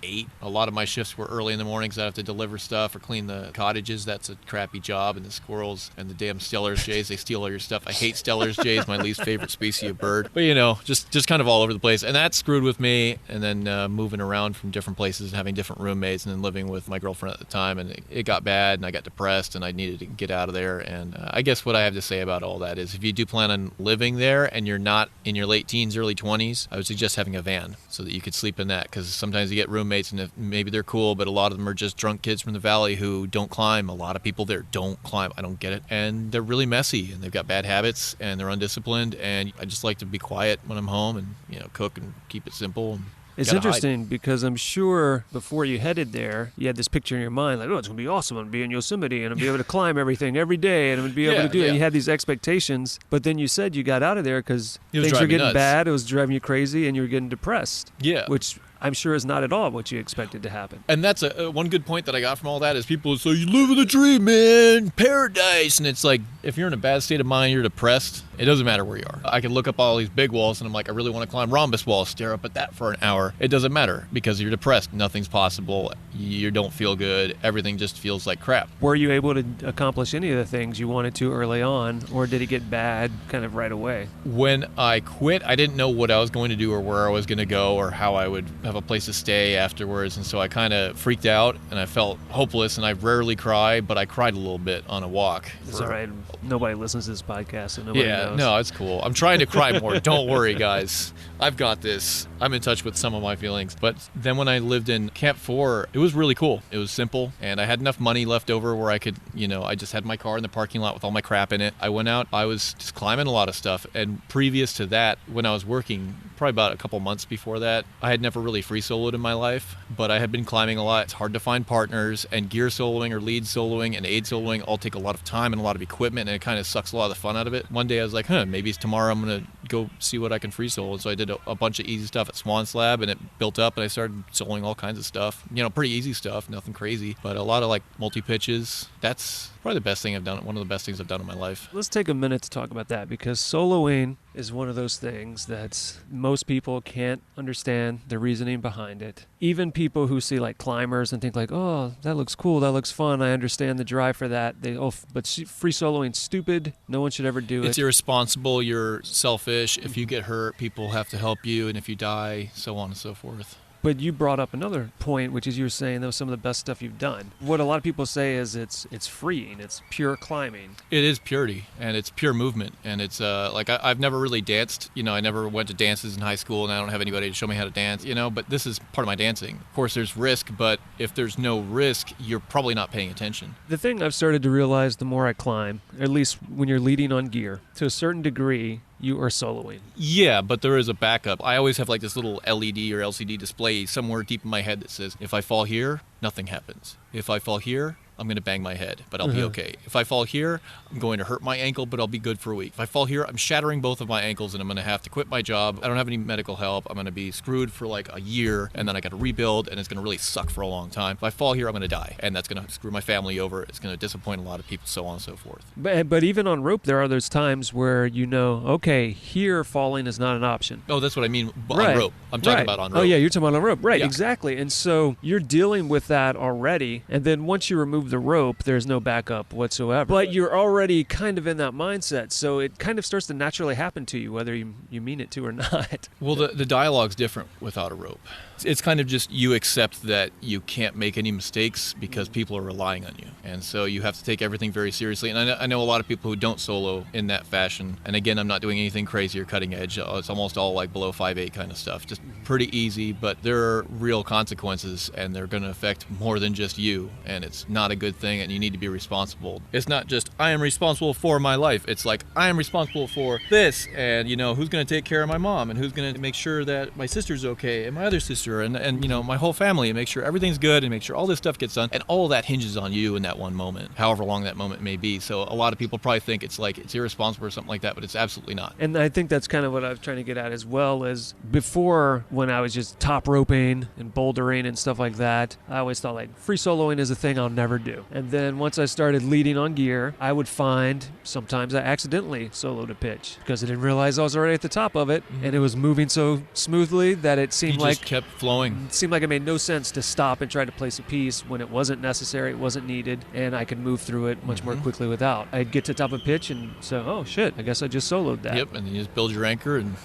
8. A lot of my shifts were early in the morning because I have to deliver stuff or clean the cottages. That's a crappy job. And the squirrels and the damn Steller's jays, they steal all your stuff. I hate Steller's jays, my least favorite species of bird. But just kind of all over the place. And that screwed with me. And then moving around from different places and having different roommates, and then living with my girlfriend at the time. And it got bad, and I got depressed, and I needed to get out of there. And I guess what I have to say about all that is, if you do plan on living there and you're not in your late teens, early 20s, I would suggest having a van so that you could sleep in that, because sometimes you get roommates and maybe they're cool, but a lot of them are just drunk kids from the valley who don't climb. A lot of people there don't climb. I don't get it. And they're really messy, and they've got bad habits, and they're undisciplined, and I just like to be quiet when I'm home and cook and keep it simple. And it's interesting because I'm sure before you headed there, you had this picture in your mind, like, oh, it's going to be awesome. I'm going to be in Yosemite, and I'm going to be able to climb everything every day, and I'm going to be able to do it. And you had these expectations, but then you said you got out of there because things were getting bad. It was driving you crazy, and you were getting depressed. Yeah. Which I'm sure is not at all what you expected to happen. And that's one good point that I got from all that is people say, you live in a dream, man, paradise. And it's like, if you're in a bad state of mind, you're depressed, it doesn't matter where you are. I can look up all these big walls and I'm like, I really want to climb rhombus walls, stare up at that for an hour. It doesn't matter because you're depressed. Nothing's possible. You don't feel good. Everything just feels like crap. Were you able to accomplish any of the things you wanted to early on, or did it get bad kind of right away? When I quit, I didn't know what I was going to do or where I was going to go or how I would have a place to stay afterwards, and so I kind of freaked out and I felt hopeless, and I rarely cry, but I cried a little bit on a walk. It's all right. Nobody listens to this podcast, so nobody knows. No, it's cool. I'm trying to cry more. Don't worry, guys. I've got this. I'm in touch with some of my feelings. But then when I lived in Camp 4, it was really cool. It was simple, and I had enough money left over where I could, I just had my car in the parking lot with all my crap in it. I went out. I was just climbing a lot of stuff, and previous to that, when I was working, probably about a couple months before that, I had never really free soloed in my life, but I had been climbing a lot. It's hard to find partners, and gear soloing or lead soloing and aid soloing all take a lot of time and a lot of equipment, and it kind of sucks a lot of the fun out of it. One day I was like, maybe tomorrow I'm going to go see what I can free solo. And so I did a bunch of easy stuff at Swan's Lab, and it built up, and I started soloing all kinds of stuff. Pretty easy stuff, nothing crazy, but a lot of like multi-pitches. That's probably the best thing I've done, one of the best things I've done in my life. Let's take a minute to talk about that, because soloing is one of those things that most people can't understand the reasoning behind it. Even people who see like climbers and think like, oh, that looks cool, that looks fun, I understand the drive for that. But free soloing's stupid. No one should ever do it. It's irresponsible. You're selfish. If you get hurt, people have to help you, and if you die, so on and so forth. But you brought up another point, which is you were saying that was some of the best stuff you've done. What a lot of people say is it's freeing, it's pure climbing. It is purity, and it's pure movement, and it's I've never really danced. I never went to dances in high school, and I don't have anybody to show me how to dance. But this is part of my dancing. Of course, there's risk, but if there's no risk, you're probably not paying attention. The thing I've started to realize the more I climb, at least when you're leading on gear, to a certain degree, you are soloing. Yeah, but there is a backup. I always have like this little LED or LCD display somewhere deep in my head that says, if I fall here, nothing happens. If I fall here, I'm going to bang my head, but I'll be okay. If I fall here, I'm going to hurt my ankle, but I'll be good for a week. If I fall here, I'm shattering both of my ankles and I'm going to have to quit my job. I don't have any medical help. I'm going to be screwed for like a year, and then I got to rebuild, and it's going to really suck for a long time. If I fall here, I'm going to die, and that's going to screw my family over. It's going to disappoint a lot of people, so on and so forth. But even on rope, there are those times where okay, here falling is not an option. Oh, that's what I mean on rope. I'm talking about on rope. Oh, yeah, you're talking about on rope. Right, Yeah. exactly. And so you're dealing with that already, and then once you remove the rope, there's no backup whatsoever. But you're already kind of in that mindset, so it kind of starts to naturally happen to you, whether you mean it to or not. Well, the dialogue's different without a rope. It's kind of just you accept that you can't make any mistakes because people are relying on you. And so you have to take everything very seriously. And I know a lot of people who don't solo in that fashion. And again, I'm not doing anything crazy or cutting edge. It's almost all like below 5'8" kind of stuff. Just pretty easy, but there are real consequences, and they're going to affect more than just you. And it's not a good thing, and you need to be responsible. It's not just, I am responsible for my life. It's like, I am responsible for this. And, who's going to take care of my mom? And who's going to make sure that my sister's okay? And my other sister? And my whole family, and make sure everything's good, and make sure all this stuff gets done. And all of that hinges on you in that one moment, however long that moment may be. So a lot of people probably think it's like it's irresponsible or something like that, but it's absolutely not. And I think that's kind of what I was trying to get at as well. Is before, when I was just top roping and bouldering and stuff like that, I always thought like free soloing is a thing I'll never do. And then once I started leading on gear, I would find sometimes I accidentally soloed a pitch because I didn't realize I was already at the top of it, and it was moving so smoothly that it seemed You just kept flowing. It seemed like it made no sense to stop and try to place a piece when it wasn't necessary, it wasn't needed, and I could move through it much more quickly without. I'd get to the top of a pitch and say, oh shit, I guess I just soloed that. Yep, and then you just build your anchor. And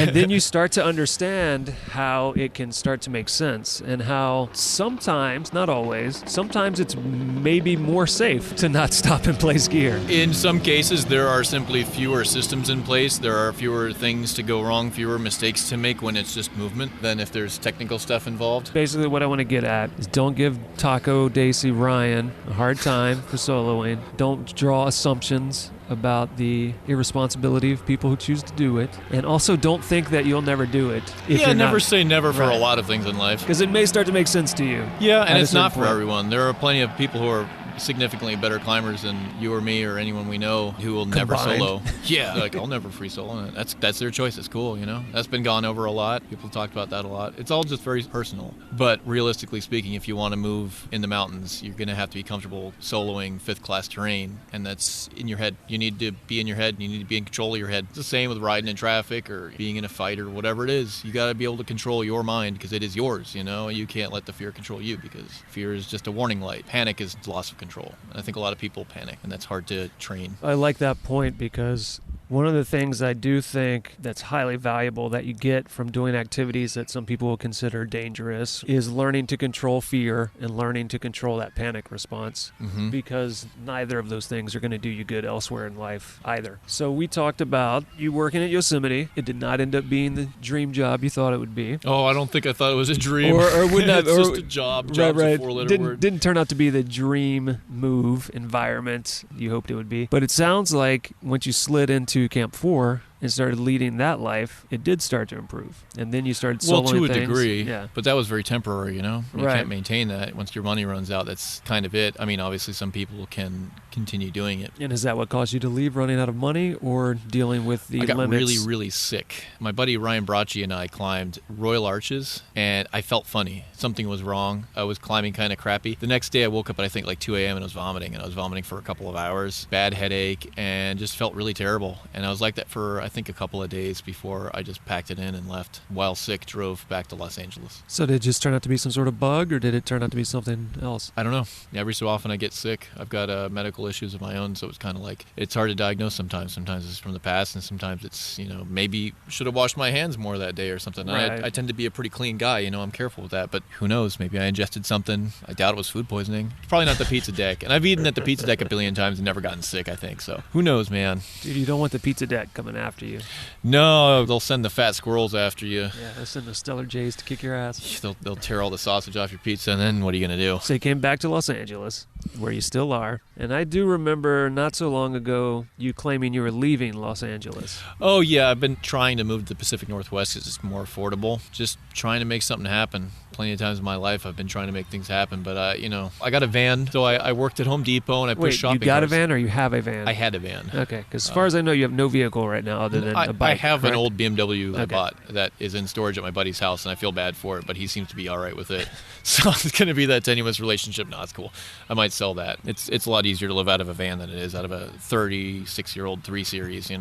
then you start to understand how it can start to make sense, and how sometimes, not always, sometimes it's maybe more safe to not stop and place gear. In some cases, there are simply fewer systems in place. There are fewer things to go wrong, fewer mistakes to make when it's just movement than if there's technical stuff involved. Basically, what I want to get at is don't give Taco, Dacey, Ryan a hard time for soloing. Don't draw assumptions about the irresponsibility of people who choose to do it. And also don't think that you'll never do it. Never say never for a lot of things in life. Because it may start to make sense to you. Yeah, and it's not for everyone. There are plenty of people who are significantly better climbers than you or me or anyone we know who will never solo. Yeah, like I'll never free solo. That's their choice. It's cool, That's been gone over a lot. People talked about that a lot. It's all just very personal. But realistically speaking, if you want to move in the mountains, you're going to have to be comfortable soloing 5th class terrain, and that's in your head. You need to be in your head, and you need to be in control of your head. It's the same with riding in traffic or being in a fight or whatever it is. You got to be able to control your mind because it is yours, You can't let the fear control you because fear is just a warning light. Panic is loss of control. And I think a lot of people panic, and that's hard to train. I like that point because one of the things I do think that's highly valuable that you get from doing activities that some people will consider dangerous is learning to control fear and learning to control that panic response, because neither of those things are going to do you good elsewhere in life either. So we talked about you working at Yosemite. It did not end up being the dream job you thought it would be. Oh, I don't think I thought it was a dream. Or would not. It's just a job. Job's a 4-letter word. Didn't turn out to be the dream move environment you hoped it would be. But it sounds like once you slid into Camp 4 and started leading that life, it did start to improve. And then you started soloing to a things. degree, yeah. But that was very temporary, You Right. can't maintain that. Once your money runs out, that's kind of it. I mean, obviously some people can continue doing it. And is that what caused you to leave, running out of money or dealing with the limits? I got really, really sick. My buddy Ryan Bracci and I climbed Royal Arches, and I felt funny. Something was wrong. I was climbing kind of crappy. The next day I woke up at I think like 2 a.m. and I was vomiting for a couple of hours. Bad headache, and just felt really terrible. And I was like that for I think a couple of days before I just packed it in and left. While sick, drove back to Los Angeles. So did it just turn out to be some sort of bug, or did it turn out to be something else? I don't know. Every so often I get sick. I've got medical issues of my own, so it's kind of like it's hard to diagnose sometimes. Sometimes it's from the past, and sometimes it's, maybe should have washed my hands more that day or something. Right. I tend to be a pretty clean guy, I'm careful with that, but who knows? Maybe I ingested something. I doubt it was food poisoning. It's probably not the pizza deck, and I've eaten at the pizza deck a billion times and never gotten sick, I think, so who knows, man. Dude, you don't want the pizza deck coming after you. No, they'll send the fat squirrels after you. Yeah, they'll send the Stellar Jays to kick your ass. They'll tear all the sausage off your pizza, and then what are you going to do? So you came back to Los Angeles. where you still are. And I do remember not so long ago you claiming you were leaving Los Angeles. Oh, yeah. I've been trying to move to the Pacific Northwest because it's more affordable. Just trying to make something happen. Plenty of times in my life I've been trying to make things happen, but I got a van, so I worked at Home Depot and I pushed shopping you got carts. a van or you have a van? I had a van. Okay, because as far as I know, you have no vehicle right now other than a bike. I have correct? an old BMW I bought that is in storage at my buddy's house, and I feel bad for it, but he seems to be all right with it. So it's going to be that tenuous relationship. No, it's cool. I might sell that. It's a lot easier to live out of a van than it is out of a 36-year-old 3 Series,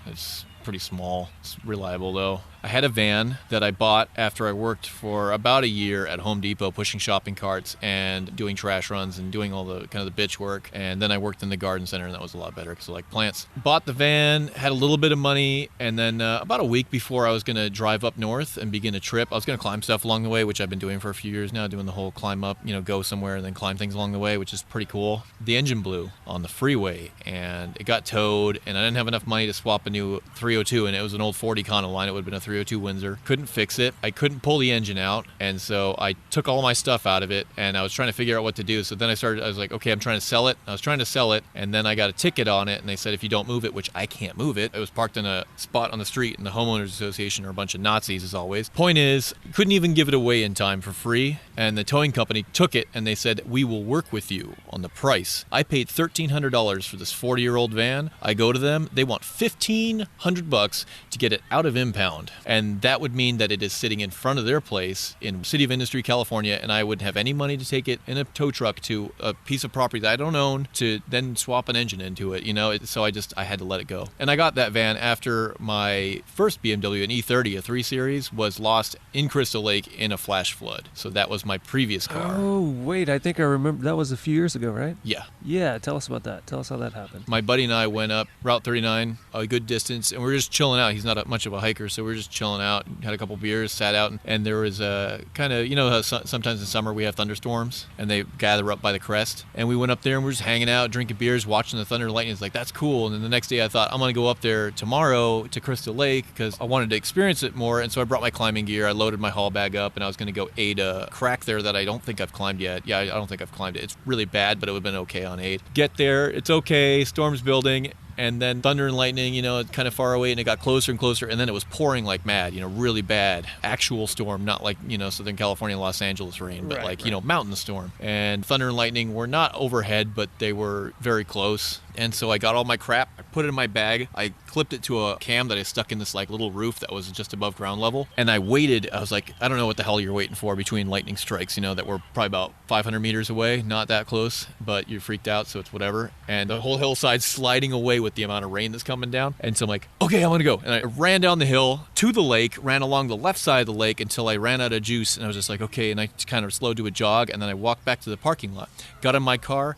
It's pretty small. It's reliable, though. I had a van that I bought after I worked for about a year at Home Depot pushing shopping carts and doing trash runs and doing all the kind of the bitch work. And then I worked in the garden center, and that was a lot better because I like plants. Bought the van, had a little bit of money, and then about a week before I was going to drive up north and begin a trip, I was going to climb stuff along the way, which I've been doing for a few years now, doing the whole climb up, go somewhere and then climb things along the way, which is pretty cool. The engine blew on the freeway, and it got towed, and I didn't have enough money to swap a new 302, and it was an old 40 Econoline. It would have been a 302 Windsor. Couldn't fix it. I couldn't pull the engine out, and so I took all my stuff out of it, and I was trying to figure out what to do. So then I was like, okay, I'm trying to sell it. I was trying to sell it, and then I got a ticket on it, and they said if you don't move it, which I can't move it. It was parked in a spot on the street, and the homeowners association are a bunch of Nazis as always. Point is, couldn't even give it away in time for free, and the towing company took it, and they said, we will work with you on the price. I paid $1,300 for this 40-year-old van. I go to them. They want $1,500 to get it out of impound, and that would mean that it is sitting in front of their place in City of Industry, California, and I wouldn't have any money to take it in a tow truck to a piece of property that I don't own to then swap an engine into it, so I had to let it go. And I got that van after my first BMW, an E30, a 3 Series, was lost in Crystal Lake in a flash flood. So that was my previous car. Oh, wait, I think I remember. That was a few years ago, right? Yeah. Yeah, tell us about that. Tell us how that happened. My buddy and I went up Route 39 a good distance, and we were just chilling out. He's not much of a hiker, so we were just chilling out, had a couple beers, sat out, and there was a kind of, how sometimes in summer we have thunderstorms, and they gather up by the crest, and we went up there and we were just hanging out, drinking beers, watching the thunder and lightning. It's like, that's cool. And then the next day I thought, I'm going to go up there tomorrow to Crystal Lake because I wanted to experience it more, and so I brought my climbing gear. I loaded my haul bag up, and I was going to go aid a crack there that I don't think I've climbed yet. Yeah, I don't think I've climbed it. It's really bad, but it would have been okay on aid. Get there, it's okay, storm's building, and then thunder and lightning, kind of far away, and it got closer and closer, and then it was pouring like mad, really bad. Actual storm, not like, Southern California, Los Angeles rain, but mountain storm. And thunder and lightning were not overhead, but they were very close. And so I got all my crap, I put it in my bag, I clipped it to a cam that I stuck in this little roof that was just above ground level, and I waited. I was like, I don't know what the hell you're waiting for between lightning strikes, that were probably about 500 meters away, not that close, but you're freaked out, so it's whatever. And the whole hillside's sliding away with the amount of rain that's coming down. And so I'm like, okay, I'm gonna go. And I ran down the hill to the lake, ran along the left side of the lake until I ran out of juice, and I was just like, okay, and I kind of slowed to a jog, and then I walked back to the parking lot, got in my car,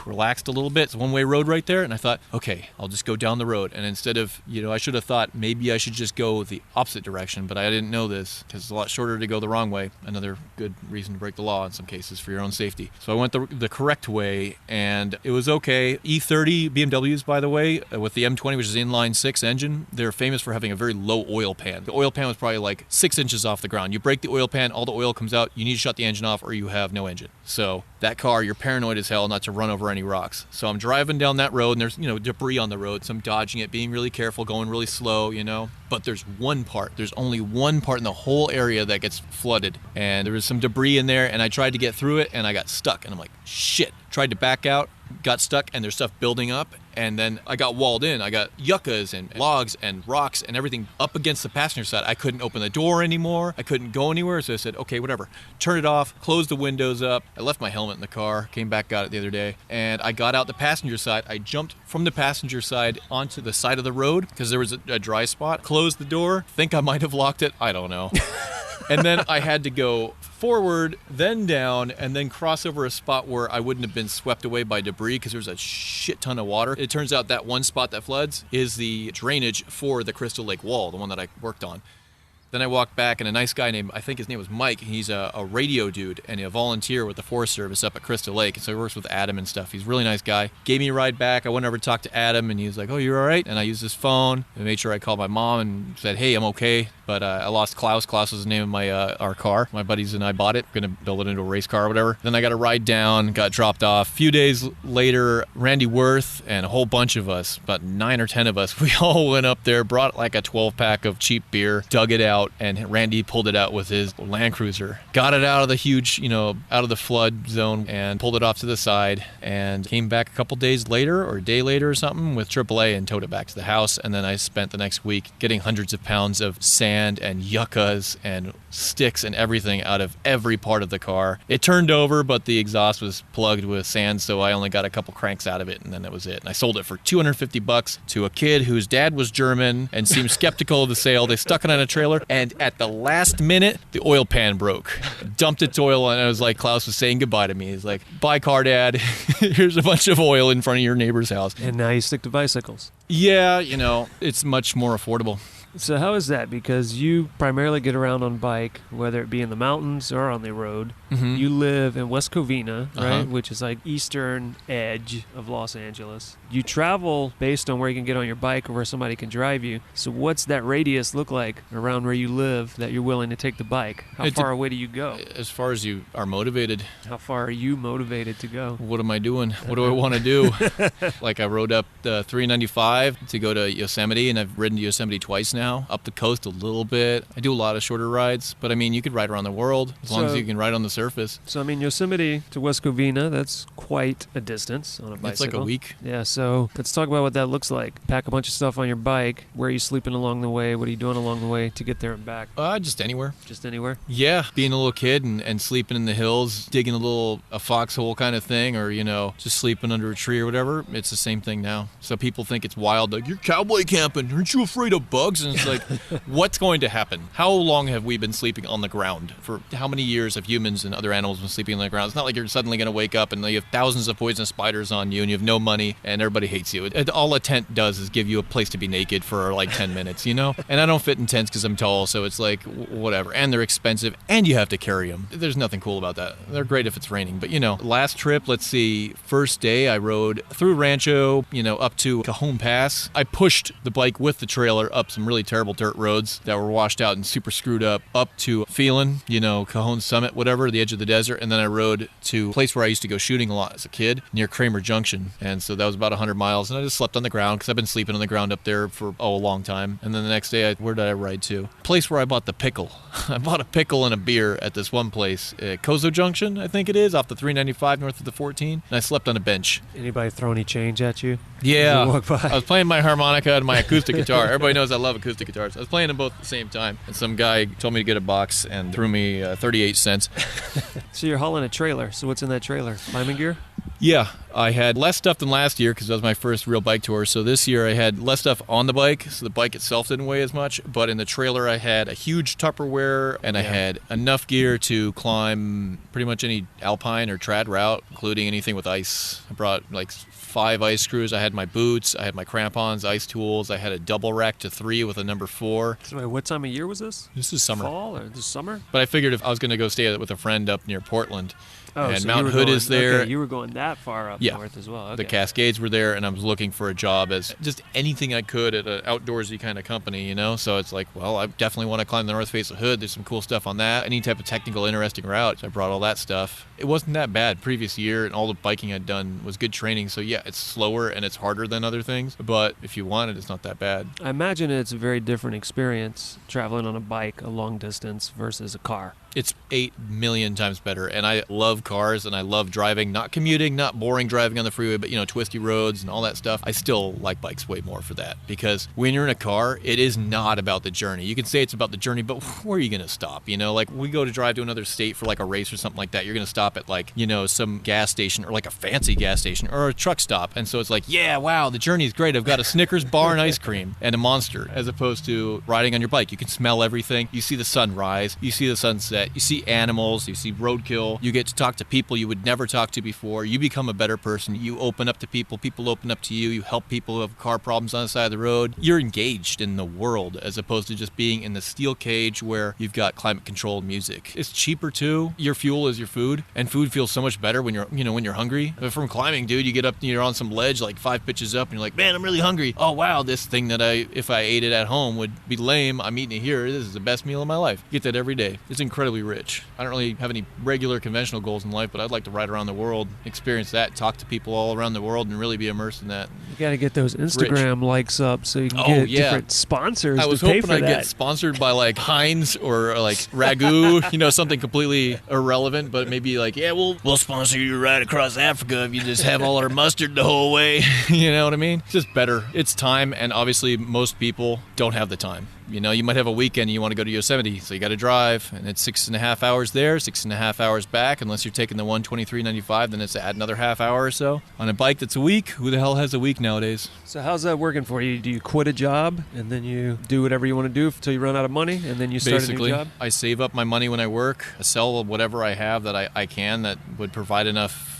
relaxed a little bit. It's a one-way road right there, and I thought, okay, I'll just go down the road. And instead of, I should have thought maybe I should just go the opposite direction, but I didn't know this because it's a lot shorter to go the wrong way. Another good reason to break the law in some cases for your own safety. So I went the correct way, and it was okay. E30 BMWs, by the way, with the M20, which is inline 6 engine, they're famous for having a very low oil pan. The oil pan was probably like 6 inches off the ground. You break the oil pan, all the oil comes out, you need to shut the engine off or you have no engine. So that car, you're paranoid as hell not to run over any rocks. So I'm driving down that road, and there's, debris on the road, so I'm dodging it, being really careful, going really slow, But there's only one part in the whole area that gets flooded, and there was some debris in there, and I tried to get through it, and I got stuck, and I'm like, shit. Tried to back out, got stuck, and there's stuff building up, and then I got walled in. I got yuccas and logs and rocks and everything up against the passenger side. I couldn't open the door anymore. I couldn't go anywhere, so I said, okay, whatever. Turn it off, close the windows up. I left my helmet in the car, came back, got it the other day, and I got out the passenger side. I jumped from the passenger side onto the side of the road because there was a dry spot. Closed the door. Think I might have locked it. I don't know. And then I had to go forward, then down, and then cross over a spot where I wouldn't have been swept away by debris because there's a shit ton of water. It turns out that one spot that floods is the drainage for the Crystal Lake wall, the one that I worked on. Then I walked back, and a nice guy named, I think his name was Mike, he's a radio dude and a volunteer with the Forest Service up at Crystal Lake, and so he works with Adam and stuff. He's a really nice guy. Gave me a ride back. I went over to talk to Adam, and he was like, oh, you're all right? And I used his phone and made sure I called my mom and said, hey, I'm okay. But I lost Klaus. Klaus was the name of my our car. My buddies and I bought it. We're going to build it into a race car or whatever. Then I got a ride down, got dropped off. A few days later, Randy Worth and a whole bunch of us, about 9 or 10 of us, we all went up there, brought like a 12-pack of cheap beer, dug it out, and Randy pulled it out with his Land Cruiser. Got it out of the huge, out of the flood zone and pulled it off to the side and came back a couple days later or a day later or something with AAA and towed it back to the house. And then I spent the next week getting hundreds of pounds of sand and yuccas and sticks and everything out of every part of the car. It turned over, but the exhaust was plugged with sand, so I only got a couple cranks out of it, and then that was it. And I sold it for $250 to a kid whose dad was German and seemed skeptical of the sale. They stuck it on a trailer, and at the last minute, the oil pan broke. Dumped its oil, and I was like, Klaus was saying goodbye to me. He's like, bye, car dad. Here's a bunch of oil in front of your neighbor's house. And now you stick to bicycles. Yeah, it's much more affordable. So how is that? Because you primarily get around on bike, whether it be in the mountains or on the road. Mm-hmm. You live in West Covina, right? Uh-huh. Which is like eastern edge of Los Angeles. You travel based on where you can get on your bike or where somebody can drive you. So what's that radius look like around where you live that you're willing to take the bike? How far away do you go? As far as you are motivated. How far are you motivated to go? What am I doing? What do I want to do? Like I rode up the 395 to go to Yosemite, and I've ridden to Yosemite twice now, up the coast a little bit. I do a lot of shorter rides, but I mean, you could ride around the world as long as you can ride on the surface. So I mean, Yosemite to West Covina, that's quite a distance on a bicycle. It's like a week. Yeah, so let's talk about what that looks like. Pack a bunch of stuff on your bike. Where are you sleeping along the way? What are you doing along the way to get there and back? Just anywhere. Just anywhere? Yeah, being a little kid and sleeping in the hills, digging a foxhole kind of thing, or, just sleeping under a tree or whatever. It's the same thing now. So people think it's wild, like, you're cowboy camping. Aren't you afraid of bugs? And it's like, what's going to happen? How long have we been sleeping on the ground? For how many years have humans and other animals been sleeping on the ground? It's not like you're suddenly going to wake up and you have thousands of poisonous spiders on you and you have no money and everybody hates you. All a tent does is give you a place to be naked for like 10 minutes, And I don't fit in tents because I'm tall, so it's like, whatever. And they're expensive and you have to carry them. There's nothing cool about that. They're great if it's raining. But, last trip, let's see, first day I rode through Rancho, up to Cajon Pass. I pushed the bike with the trailer up some really terrible dirt roads that were washed out and super screwed up to Phelan, Cajon Summit, whatever, the edge of the desert. And then I rode to a place where I used to go shooting a lot as a kid near Kramer Junction. And so that was about 100 miles. And I just slept on the ground because I've been sleeping on the ground up there for a long time. And then the next day, where did I ride to? Place where I bought the pickle. I bought a pickle and a beer at this one place, Cozo Junction, I think it is, off the 395 north of the 14. And I slept on a bench. Anybody throw any change at you? Yeah. You walk by? I was playing my harmonica and my acoustic guitar. Everybody knows I love acoustic guitars. I was playing them both at the same time. And some guy told me to get a box and threw me 38 cents. So you're hauling a trailer. So what's in that trailer? Climbing gear? Yeah, I had less stuff than last year because that was my first real bike tour. So this year I had less stuff on the bike, so the bike itself didn't weigh as much. But in the trailer I had a huge Tupperware, and I had enough gear to climb pretty much any alpine or trad route, including anything with ice. I brought like 5 ice screws. I had my boots, I had my crampons, ice tools. I had a double rack to 3 with a number 4. So wait, what time of year was this? This is summer. Fall or this summer? But I figured if I was going to go stay with a friend up near Portland, and so Mount Hood is there. Okay, you were going that far up north as well. Okay. The Cascades were there, and I was looking for a job as just anything I could at an outdoorsy kind of company, So it's like, well, I definitely want to climb the north face of Hood. There's some cool stuff on that. Any type of technical, interesting route. So I brought all that stuff. It wasn't that bad. Previous year, and all the biking I'd done was good training. So yeah, it's slower and it's harder than other things. But if you want it, it's not that bad. I imagine it's a very different experience traveling on a bike a long distance versus a car. It's 8 million times better, and I love cars, and I love driving, not commuting, not boring driving on the freeway, but, twisty roads and all that stuff. I still like bikes way more for that, because when you're in a car, it is not about the journey. You can say it's about the journey, but where are you going to stop? Like we go to drive to another state for like a race or something like that, you're going to stop at like, some gas station or like a fancy gas station or a truck stop, and so it's like, yeah, wow, the journey is great. I've got a Snickers bar and ice cream and a Monster, as opposed to riding on your bike. You can smell everything. You see the sun rise. You see the sunset. that. You see animals, you see roadkill, you get to talk to people you would never talk to before. You become a better person. You open up to people, people open up to you. You help people who have car problems on the side of the road. You're engaged in the world as opposed to just being in the steel cage where you've got climate controlled music. It's cheaper too. Your fuel is your food, and food feels so much better when you're hungry. But from climbing, dude, you get up, you're on some ledge like 5 pitches up, and you're like, man, I'm really hungry. Oh wow, this thing that if I ate it at home would be lame. I'm eating it here. This is the best meal of my life. You get that every day. It's incredibly rich. I don't really have any regular conventional goals in life, but I'd like to ride around the world, experience that, talk to people all around the world, and really be immersed in that. You got to get those Instagram likes up so you can get different sponsors. I was hoping I'd get sponsored by like Heinz or like Ragu, something completely irrelevant, but maybe like, yeah, we'll sponsor you right across Africa if you just have all our mustard the whole way. You know what I mean? It's just better. It's time, and obviously most people don't have the time. You might have a weekend and you want to go to Yosemite, so you got to drive, and it's 6.5 hours there, 6.5 hours back. Unless you're taking the 123.95, then it's add another half hour or so. On a bike that's a week, who the hell has a week nowadays? So how's that working for you? Do you quit a job and then you do whatever you want to do until you run out of money, and then you start a new job? I save up my money when I work, I sell whatever I have that I can that would provide enough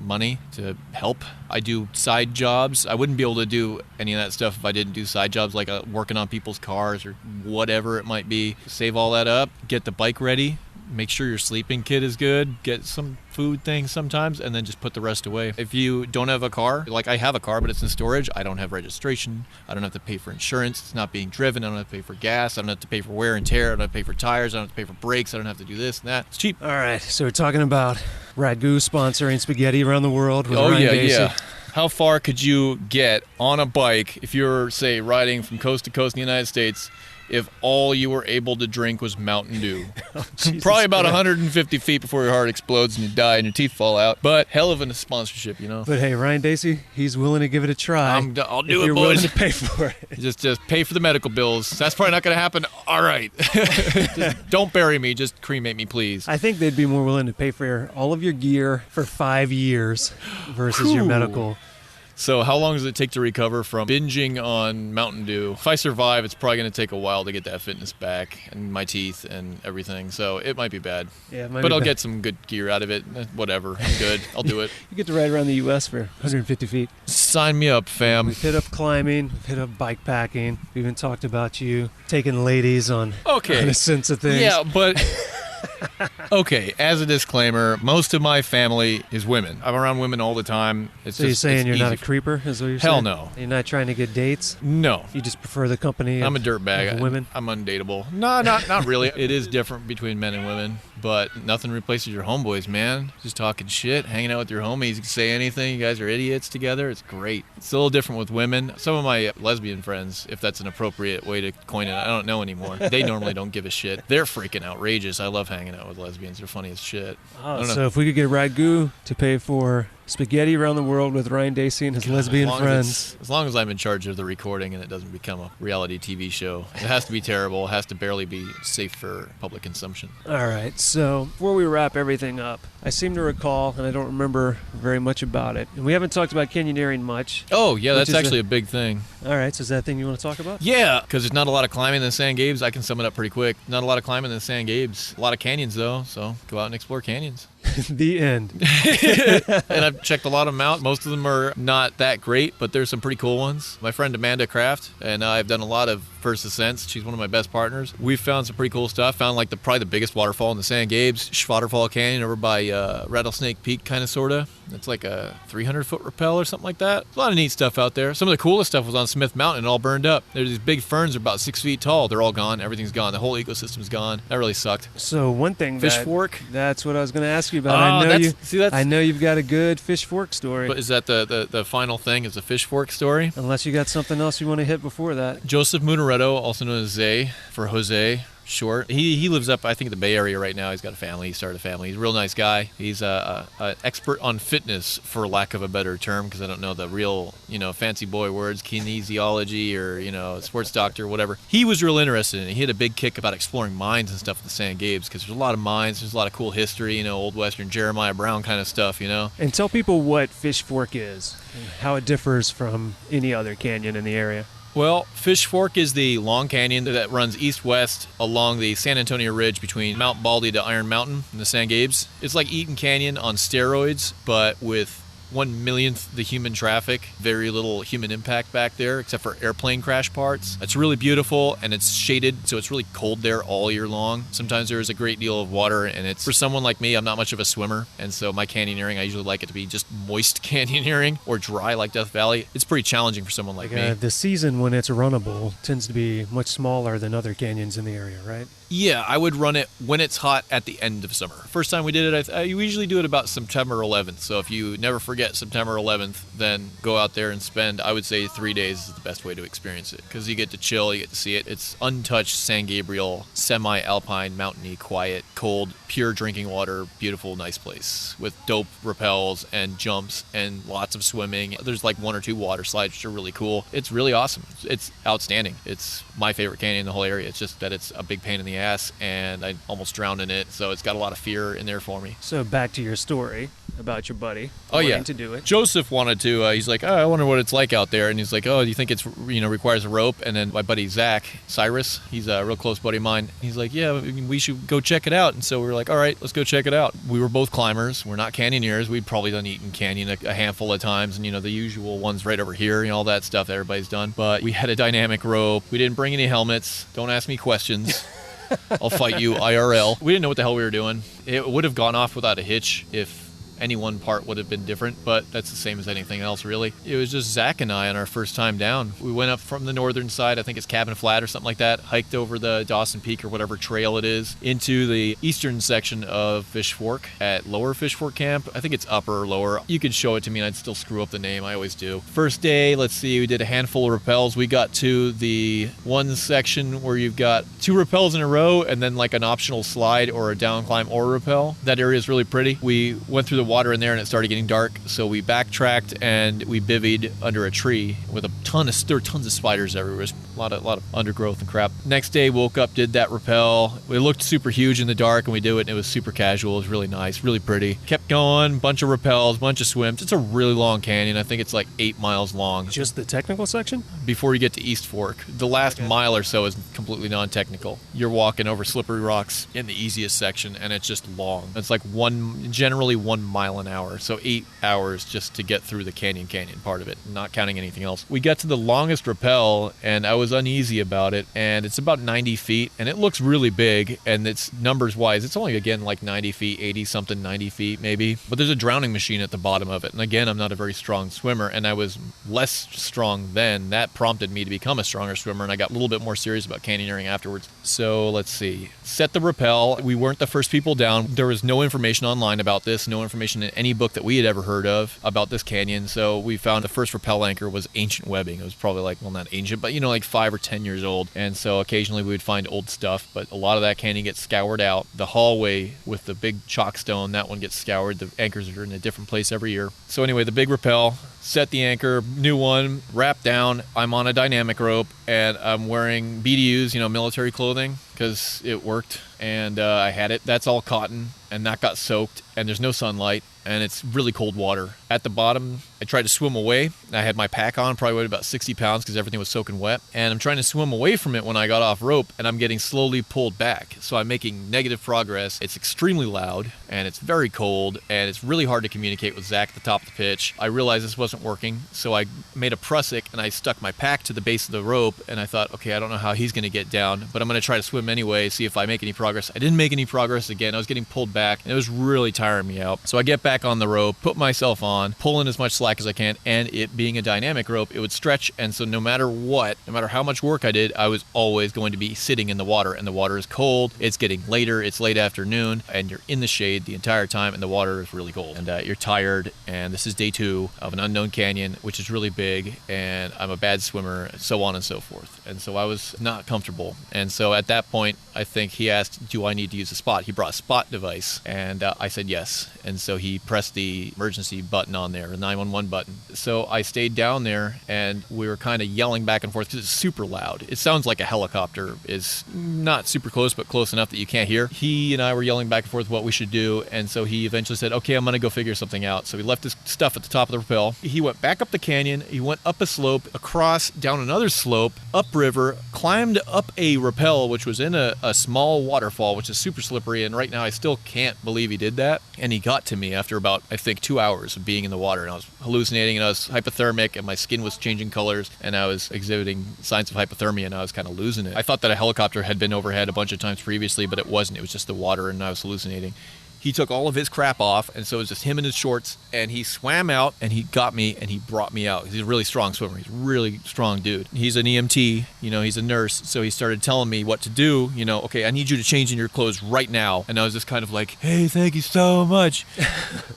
money to help. I do side jobs. I wouldn't be able to do any of that stuff if I didn't do side jobs like working on people's cars or whatever it might be. Save all that up, get the bike ready, make sure your sleeping kit is good, get some food things sometimes, and then just put the rest away. If you don't have a car, like I have a car but it's in storage, I don't have registration, I don't have to pay for insurance, it's not being driven, I don't have to pay for gas, I don't have to pay for wear and tear, I don't have to pay for tires, I don't have to pay for brakes, I don't have to do this and that. It's cheap. All right, so we're talking about Ragu sponsoring spaghetti around the world with Ryan Dacey. Yeah. How far could you get on a bike if you're, say, riding from coast to coast in the United States if all you were able to drink was Mountain Dew? Probably about 150 feet before your heart explodes and you die and your teeth fall out. But hell of a sponsorship, But hey, Ryan Dacey, he's willing to give it a try. I'll do if it, you're boys. willing to pay for it. Just pay for the medical bills. That's probably not going to happen. All right. Just don't bury me. Just cremate me, please. I think they'd be more willing to pay for all of your gear for 5 years versus your medical. So how long does it take to recover from binging on Mountain Dew? If I survive, it's probably going to take a while to get that fitness back and my teeth and everything. So it might be bad. Yeah, but I'll get some good gear out of it. Whatever. I'm good. I'll do it. You get to ride around the U.S. for 150 feet. Sign me up, fam. We've hit up climbing. We've hit up bike packing. We even talked about you taking ladies on a sense of things. Yeah, but... Okay, as a disclaimer, most of my family is women. I'm around women all the time. So you're saying you're not a creeper, is what you're saying? Hell no. You're not trying to get dates? No. You just prefer the company I'm a dirtbag. of women? I'm undateable. No, not really. It is different between men and women, but nothing replaces your homeboys, man. Just talking shit, hanging out with your homies. You can say anything. You guys are idiots together. It's great. It's a little different with women. Some of my lesbian friends, if that's an appropriate way to coin it, I don't know anymore. They normally don't give a shit. They're freaking outrageous. I love hanging out with lesbians. They're funny as shit. Oh, so if we could get Ragu to pay for spaghetti around the world with Ryan Dacey and his lesbian friends. As long as I'm in charge of the recording and it doesn't become a reality TV show. It has to be terrible. It has to barely be safe for public consumption. All right. So before we wrap everything up, I seem to recall, and I don't remember very much about it, and we haven't talked about canyoneering much. Oh, yeah, that's actually a big thing. All right. So is that a thing you want to talk about? Yeah, because there's not a lot of climbing in the San Gabes. I can sum it up pretty quick. Not a lot of climbing in the San Gabes. A lot of canyons, though, so go out and explore canyons. The end. And I've checked a lot of them out. Most of them are not that great, but there's some pretty cool ones. My friend Amanda Kraft and I've done a lot of first ascents. She's one of my best partners. We've found some pretty cool stuff. Found like probably the biggest waterfall in the San Gabes, Schwaderfall Canyon over by Rattlesnake Peak, kind of, sort of. It's like a 300-foot rappel or something like that. A lot of neat stuff out there. Some of the coolest stuff was on Smith Mountain. It all burned up. There's these big ferns are about 6 feet tall. They're all gone. Everything's gone. The whole ecosystem's gone. That really sucked. So one thing Fish Fork. That's what I was going to ask you about. I know you've got a good Fish Fork story. But is that the final thing? Is the Fish Fork story? Unless you got something else you want to hit before that. Joseph Munaretto, also known as Zay for Jose short. He lives up, I think, in the Bay Area right now. He's got a family. He started a family. He's a real nice guy. He's an expert on fitness, for lack of a better term, because I don't know the real, fancy boy words, kinesiology or, sports doctor, whatever. He was real interested in it. He had a big kick about exploring mines and stuff at the San Gabes, because there's a lot of mines. There's a lot of cool history, old Western Jeremiah Brown kind of stuff, And tell people what Fish Fork is and how it differs from any other canyon in the area. Well, Fish Fork is the long canyon that runs east-west along the San Antonio Ridge between Mount Baldy to Iron Mountain in the San Gabes. It's like Eaton Canyon on steroids, but with 1/1,000,000th the human traffic, very little human impact back there except for airplane crash parts. It's really beautiful and it's shaded, so it's really cold there all year long. Sometimes there's a great deal of water, and it's, for someone like me, I'm not much of a swimmer, and so my canyoneering, I usually like it to be just moist canyoneering or dry like Death Valley. It's pretty challenging for someone like me. The season when it's runnable tends to be much smaller than other canyons in the area, right? Yeah, I would run it when it's hot at the end of summer. First time we did it, I usually do it about September 11th. So if you never forget September 11th, then go out there and spend, I would say 3 days is the best way to experience it. Because you get to chill, you get to see it. It's untouched San Gabriel, semi-alpine, mountainy, quiet, cold, pure drinking water, beautiful, nice place. With dope rappels and jumps and lots of swimming. There's like 1 or 2 water slides, which are really cool. It's really awesome. It's outstanding. It's my favorite canyon in the whole area. It's just that it's a big pain in the ass, and I almost drowned in it, so it's got a lot of fear in there for me. So back to your story about your buddy wanting to do it. Joseph wanted to. He's like, I wonder what it's like out there, and he's like, do you think it's requires a rope? And then my buddy Zach Cyrus, he's a real close buddy of mine. He's like, yeah, we should go check it out. And so we were like, all right, let's go check it out. We were both climbers. We're not canyoneers. We'd probably done Eaton Canyon a handful of times, and the usual ones right over here, all that stuff that everybody's done. But we had a dynamic rope. We didn't bring any helmets. Don't ask me questions. I'll fight you IRL. We didn't know what the hell we were doing. It would have gone off without a hitch if any one part would have been different, but that's the same as anything else, really. It was just Zach and I on our first time down. We went up from the northern side, I think it's Cabin Flat or something like that, hiked over the Dawson Peak or whatever trail it is, into the eastern section of Fish Fork at Lower Fish Fork Camp. I think it's upper or lower. You could show it to me and I'd still screw up the name. I always do. First day, let's see, we did a handful of rappels. We got to the one section where you've got 2 rappels in a row and then like an optional slide or a down climb or a rappel. That area is really pretty. We went through the water in there and it started getting dark, so we backtracked and we bivvied under a tree with there were tons of spiders everywhere. A lot of undergrowth and crap. Next day, woke up, did that rappel. It looked super huge in the dark, and we do it, and it was super casual. It was really nice, really pretty. Kept going, bunch of rappels, bunch of swims. It's a really long canyon. I think it's like 8 miles long. Just the technical section? Before you get to East Fork. The last mile or so is completely non-technical. You're walking over slippery rocks in the easiest section, and it's just long. It's like generally 1 mile an hour, so 8 hours just to get through the canyon part of it, not counting anything else. We got to the longest rappel, and I was uneasy about it, and it's about 90 feet, and it looks really big, and it's numbers-wise, it's only, again, like 90 feet, 80-something, 90 feet maybe, but there's a drowning machine at the bottom of it, and again, I'm not a very strong swimmer, and I was less strong then. That prompted me to become a stronger swimmer, and I got a little bit more serious about canyoneering afterwards. So, let's see. Set the rappel. We weren't the first people down. There was no information online about this, no information in any book that we had ever heard of about this canyon, so we found the first rappel anchor was ancient webbing. It was probably like, well, not ancient, but like 5 or 10 years old, and so occasionally we would find old stuff, but a lot of that canyon gets scoured out. The hallway with the big chalk stone, that one gets scoured. The anchors are in a different place every year. So anyway, the big rappel, set the anchor, new one, wrapped down. I'm on a dynamic rope, and I'm wearing BDUs, military clothing, because it worked, and I had it. That's all cotton, and that got soaked, and there's no sunlight, and it's really cold water. At the bottom, I tried to swim away. I had my pack on, probably weighed about 60 pounds because everything was soaking wet, and I'm trying to swim away from it when I got off rope, and I'm getting slowly pulled back. So I'm making negative progress. It's extremely loud, and it's very cold, and it's really hard to communicate with Zach at the top of the pitch. I realized this wasn't working, so I made a prusik, and I stuck my pack to the base of the rope, and I thought, okay, I don't know how he's going to get down, but I'm going to try to swim anyway, see if I make any progress. I didn't make any progress again. I was getting pulled back, and it was really tiring me out. So I get back on the rope, put myself on, pull in as much slack as I can, and it being a dynamic rope, it would stretch, and so no matter how much work I did, I was always going to be sitting in the water, and the water is cold. It's getting later, it's late afternoon, and you're in the shade the entire time, and the water is really cold, and you're tired, and this is day 2 of an unknown canyon, which is really big, and I'm a bad swimmer, so on and so forth. And so I was not comfortable, and so at that point, I think he asked, do I need to use a spot? He brought a spot device, and I said yes, and so he he pressed the emergency button on there, the 911 button. So I stayed down there, and we were kind of yelling back and forth because it's super loud. It sounds like a helicopter is not super close, but close enough that you can't hear. He and I were yelling back and forth what we should do, and so he eventually said, okay, I'm going to go figure something out. So he left his stuff at the top of the rappel. He went back up the canyon. He went up a slope, across, down another slope, upriver, climbed up a rappel, which was in a small waterfall, which is super slippery, and right now I still can't believe he did that. And he got to me after about, I think, 2 hours of being in the water, and I was hallucinating, and I was hypothermic, and my skin was changing colors, and I was exhibiting signs of hypothermia, and I was kind of losing it. I thought that a helicopter had been overhead a bunch of times previously, but it wasn't. It was just the water, and I was hallucinating. He took all of his crap off, and so it was just him in his shorts, and he swam out, and he got me, and he brought me out. He's a really strong swimmer. He's a really strong dude. He's an EMT, he's a nurse, so he started telling me what to do, okay, I need you to change in your clothes right now. And I was just kind of like, hey, thank you so much.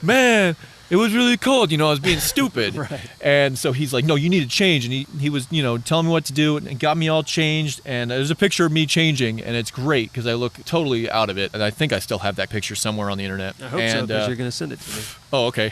Man, it was really cold, I was being stupid. Right. And so he's like, no, you need to change. And he was, telling me what to do and got me all changed. And there's a picture of me changing, and it's great because I look totally out of it. And I think I still have that picture somewhere on the internet. I hope so, because you're going to send it to me. Oh, okay.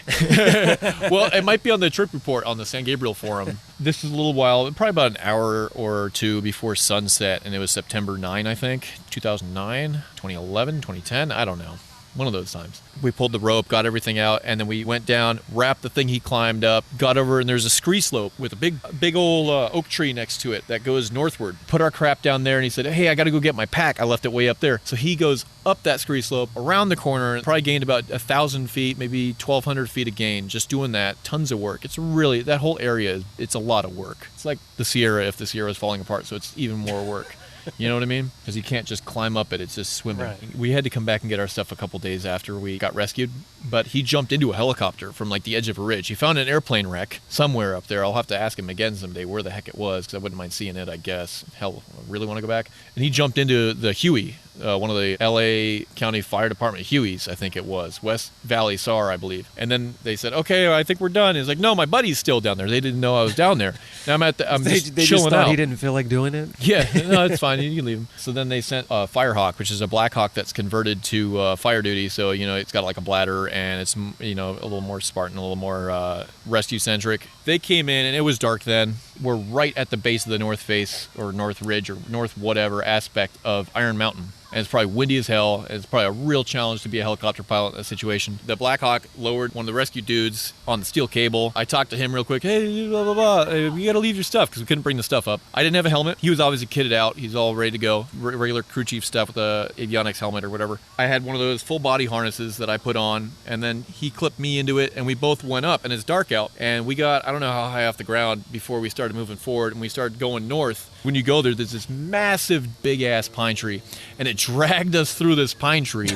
Well, it might be on the trip report on the San Gabriel forum. This is a little while, probably about an hour or two before sunset, and it was September 9, I think, 2009, 2011, 2010, I don't know. One of those times. We pulled the rope, got everything out, and then we went down, wrapped the thing he climbed up, got over, and there's a scree slope with a big old oak tree next to it that goes northward. Put our crap down there, and he said, hey, I got to go get my pack. I left it way up there. So he goes up that scree slope, around the corner, and probably gained about 1,000 feet, maybe 1,200 feet of gain, just doing that. Tons of work. It's really, that whole area, it's a lot of work. It's like the Sierra if the Sierra is falling apart, so it's even more work. You know what I mean? Because you can't just climb up it. It's just swimming. Right. We had to come back and get our stuff a couple days after we got rescued. But he jumped into a helicopter from like the edge of a ridge. He found an airplane wreck somewhere up there. I'll have to ask him again someday where the heck it was, because I wouldn't mind seeing it, I guess. Hell, I really want to go back. And he jumped into the Huey, one of the LA County Fire Department Hueys, I think it was. West Valley SAR, I believe. And then they said, okay, I think we're done. He's like, no, my buddy's still down there. They didn't know I was down there. Now I'm just they chilling just thought out. He didn't feel like doing it? Yeah, no, it's fine. You can leave him. So then they sent a Firehawk, which is a Black Hawk that's converted to fire duty. So, it's got like a bladder, and it's, a little more Spartan, a little more rescue-centric. They came in, and it was dark then. We're right at the base of the North Face, or North Ridge, or North whatever aspect of Iron Mountain. And it's probably windy as hell. It's probably a real challenge to be a helicopter pilot in that situation. The Black Hawk lowered one of the rescue dudes on the steel cable. I talked to him real quick. Hey, blah, blah, blah. You got to leave your stuff, because we couldn't bring the stuff up. I didn't have a helmet. He was obviously kitted out. He's all ready to go. Regular crew chief stuff with a avionics helmet or whatever. I had one of those full body harnesses that I put on, and then he clipped me into it, and we both went up, and it's dark out. And we got, I don't know how high off the ground before we started moving forward, and we started going north. When you go there's this massive, big-ass pine tree, and it dragged us through this pine tree,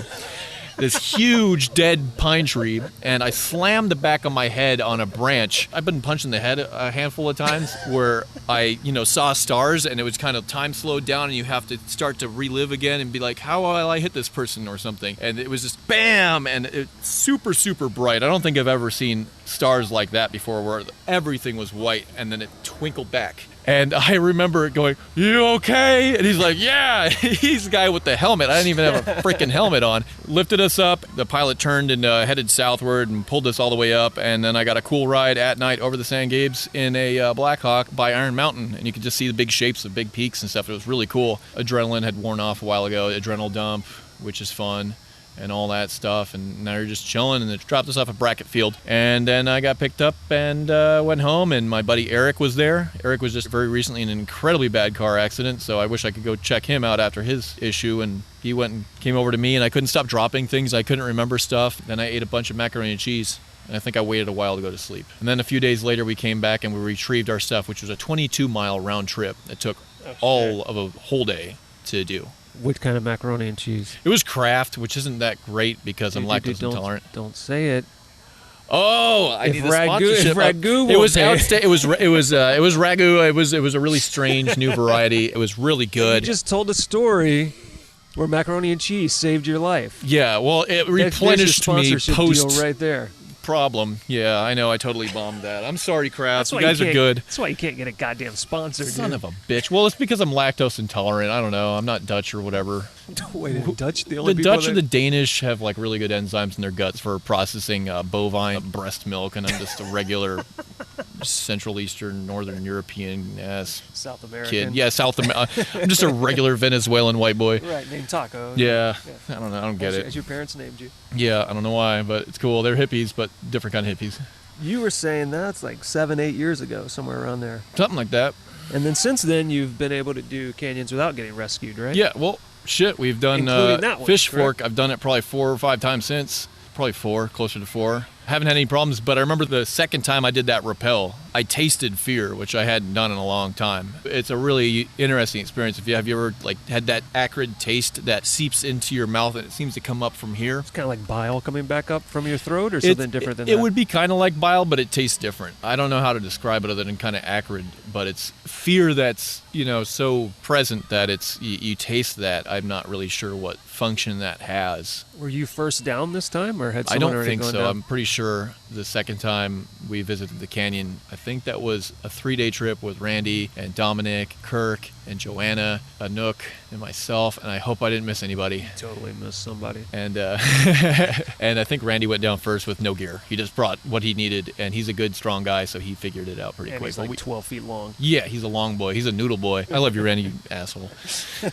this huge dead pine tree, and I slammed the back of my head on a branch. I've been punched in the head a handful of times where I, saw stars, and it was kind of time slowed down, and you have to start to relive again and be like, how will I hit this person or something? And it was just BAM! And it's super, super bright. I don't think I've ever seen stars like that before, where everything was white, and then it twinkled back. And I remember going, you okay? And he's like, yeah. He's the guy with the helmet. I didn't even have a freaking helmet on. Lifted us up. The pilot turned and headed southward and pulled us all the way up. And then I got a cool ride at night over the San Gabes in a Black Hawk by Iron Mountain. And you could just see the big shapes of big peaks and stuff. It was really cool. Adrenaline had worn off a while ago. Adrenal dump, which is fun. And all that stuff, and now you're just chilling, and they dropped us off at Brackett Field. And then I got picked up and went home, and my buddy Eric was there. Eric was just very recently in an incredibly bad car accident, so I wish I could go check him out after his issue, and he went and came over to me, and I couldn't stop dropping things. I couldn't remember stuff. Then I ate a bunch of macaroni and cheese, and I think I waited a while to go to sleep. And then a few days later, we came back, and we retrieved our stuff, which was a 22-mile round trip. It took all of a whole day to do. What kind of macaroni and cheese? It was Kraft, which isn't that great because I'm lactose intolerant. Don't say it. Oh, I need a sponsorship. If Ragu it was outstanding. It was Ragu. It was a really strange new variety. It was really good. You just told a story where macaroni and cheese saved your life. Yeah, well, it replenished me deal right there. problem. Yeah, I know. I totally bombed that. I'm sorry, Kraft. You guys are can't- good. That's why you can't get a goddamn sponsor, Son dude. of a bitch. Well, it's because I'm lactose intolerant. I don't know. I'm not Dutch or whatever. Wait, the Dutch, the only The people Dutch that... and the Danish have like really good enzymes in their guts for processing bovine breast milk, and I'm just a regular Central Eastern, Northern European ass South American kid. Yeah, South America. I'm just a regular Venezuelan white boy. Right, named Taco. Yeah. I don't know. I don't get As it. your parents named you. Yeah, I don't know why, but it's cool. They're hippies, but different kind of hippies. You were saying that's like 7-8 years ago, somewhere around there. Something like that. And then since then, you've been able to do canyons without getting rescued, right? Yeah, well, shit, we've done Including that one, Fish correct? Fork. I've done it probably 4 or 5 times since. Probably 4, closer to 4. Haven't had any problems, but I remember the second time I did that rappel, I tasted fear, which I hadn't done in a long time. It's a really interesting experience. Have you ever like had that acrid taste that seeps into your mouth and it seems to come up from here? It's kind of like bile coming back up from your throat or something different than that? It would be kind of like bile, but it tastes different. I don't know how to describe it other than kind of acrid, but it's fear that's, so present that it's you taste that. I'm not really sure what function that has. Were you first down this time, or had I someone don't already think gone so. down? I'm pretty sure the second time we visited the canyon, I think that was a 3-day trip with Randy and Dominic, Kirk, and Joanna, Anook, and myself, and I hope I didn't miss anybody. Totally missed somebody. And and I think Randy went down first with no gear. He just brought what he needed, and he's a good, strong guy, so he figured it out pretty And quick. he's like 12 feet long. Yeah, he's a long boy. He's a noodle boy. I love you, Randy, you asshole.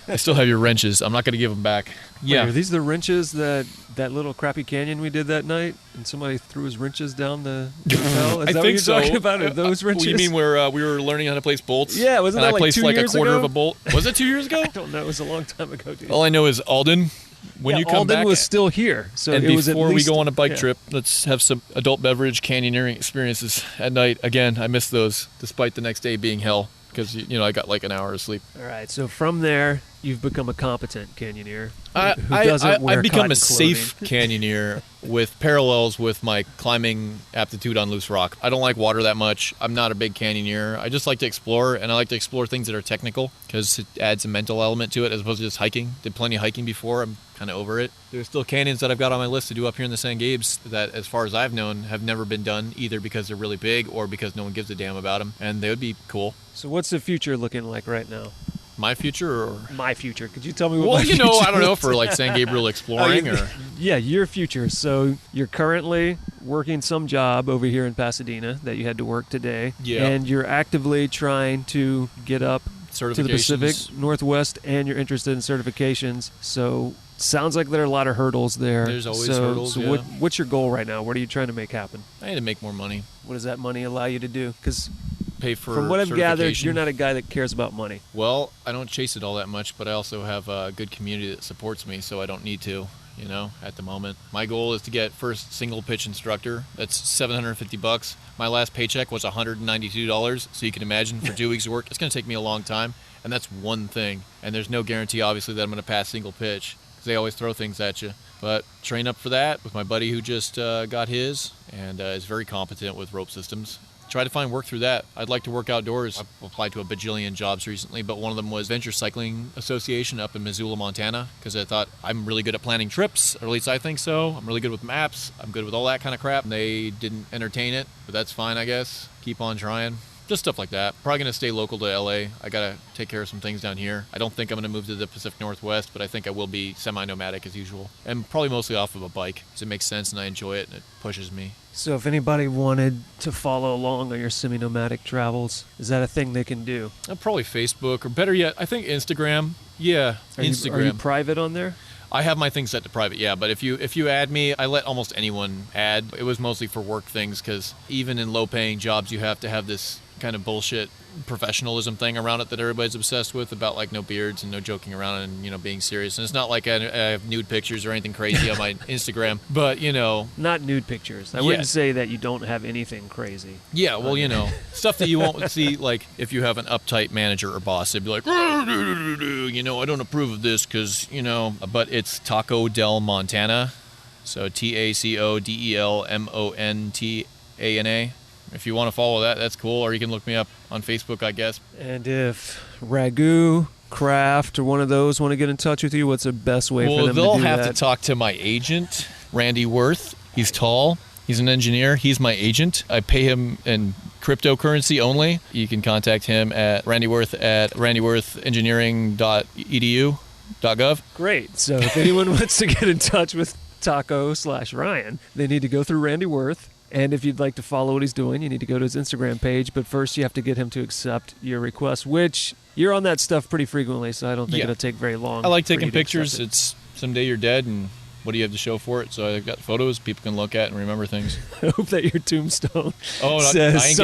I still have your wrenches. I'm not going to give them back. Yeah. Wait, are these the wrenches that little crappy canyon we did that night, and somebody threw his wrenches down the rappel? Is I that what think you're so. talking about? Are those wrenches? You mean where we were learning how to place bolts? Yeah, wasn't and that I like placed 2 like a years quarter ago? of a bolt. Was it 2 years ago? I don't know. It was a long time ago, dude. All I know is Alden. When you come Alden back, was still here, so and it was at before we least, go on a bike yeah. trip, let's have some adult beverage canyoneering experiences at night. Again, I miss those, despite the next day being hell, because I got like an hour of sleep. All right, so from there, you've become a competent canyoneer who doesn't wear I've become cotton a safe canyoneer with parallels with my climbing aptitude on loose rock. I don't like water that much. I'm not a big canyoneer. I just like to explore, and I like to explore things that are technical because it adds a mental element to it as opposed to just hiking. Did plenty of hiking before. I'm kind of over it. There's still canyons that I've got on my list to do up here in the San Gabes that, as far as I've known, have never been done, either because they're really big or because no one gives a damn about them, and they would be cool. So what's the future looking like right now? My future or My future. Could you tell me what well, my future I don't know, looks for like San Gabriel exploring or Yeah, your future. So you're currently working some job over here in Pasadena that you had to work today. Yeah. And you're actively trying to get up to the Pacific Northwest, and you're interested in certifications. So sounds like there are a lot of hurdles there. There's always hurdles, So yeah. what's your goal right now? What are you trying to make happen? I need to make more money. What does that money allow you to do? Because Pay for from what I've gathered, certification. you're not a guy that cares about money. Well, I don't chase it all that much, but I also have a good community that supports me, so I don't need to, at the moment. My goal is to get first single pitch instructor. That's $750. My last paycheck was $192, so you can imagine for 2 weeks of work, it's going to take me a long time, and that's one thing. And there's no guarantee, obviously, that I'm going to pass single pitch, because they always throw things at you. But train up for that with my buddy who just got his and is very competent with rope systems. Try to find work through that. I'd like to work outdoors. I've applied to a bajillion jobs recently, but one of them was Venture Cycling Association up in Missoula, Montana, because I thought I'm really good at planning trips, or at least I think so. I'm really good with maps. I'm good with all that kind of crap. And they didn't entertain it, but that's fine, I guess. Keep on trying. Just stuff like that. Probably going to stay local to LA. I got to take care of some things down here. I don't think I'm going to move to the Pacific Northwest, but I think I will be semi-nomadic as usual. And probably mostly off of a bike, because it makes sense and I enjoy it and it pushes me. So if anybody wanted to follow along on your semi-nomadic travels, is that a thing they can do? Probably Facebook, or better yet, I think Instagram. Yeah, Instagram. Are you private on there? I have my things set to private, yeah, but if you add me, I let almost anyone add. It was mostly for work things, because even in low-paying jobs, you have to have this kind of bullshit professionalism thing around it that everybody's obsessed with, about like no beards and no joking around and being serious. And it's not like I have nude pictures or anything crazy on my Instagram, but Not nude pictures. I wouldn't say that you don't have anything crazy. yeah, well, stuff that you won't see, like if you have an uptight manager or boss, they'd be like, I don't approve of this because, but it's Taco Del Montana. So TacoDelMontana. If you want to follow that, that's cool. Or you can look me up on Facebook, I guess. And if Ragu, Kraft, or one of those want to get in touch with you, what's the best way for them to do that? Well, they'll have to talk to my agent, Randy Worth. He's tall. He's an engineer. He's my agent. I pay him in cryptocurrency only. You can contact him at randyworth at randyworthengineering.edu.gov. Great. So if anyone wants to get in touch with Taco/Ryan, they need to go through Randy Worth. And if you'd like to follow what he's doing, you need to go to his Instagram page. But first, you have to get him to accept your request, which you're on that stuff pretty frequently, so I don't think it'll take very long. I like taking pictures. It's someday you're dead, and what do you have to show for it? So I've got photos people can look at and remember things. I hope that your tombstone says, I ain't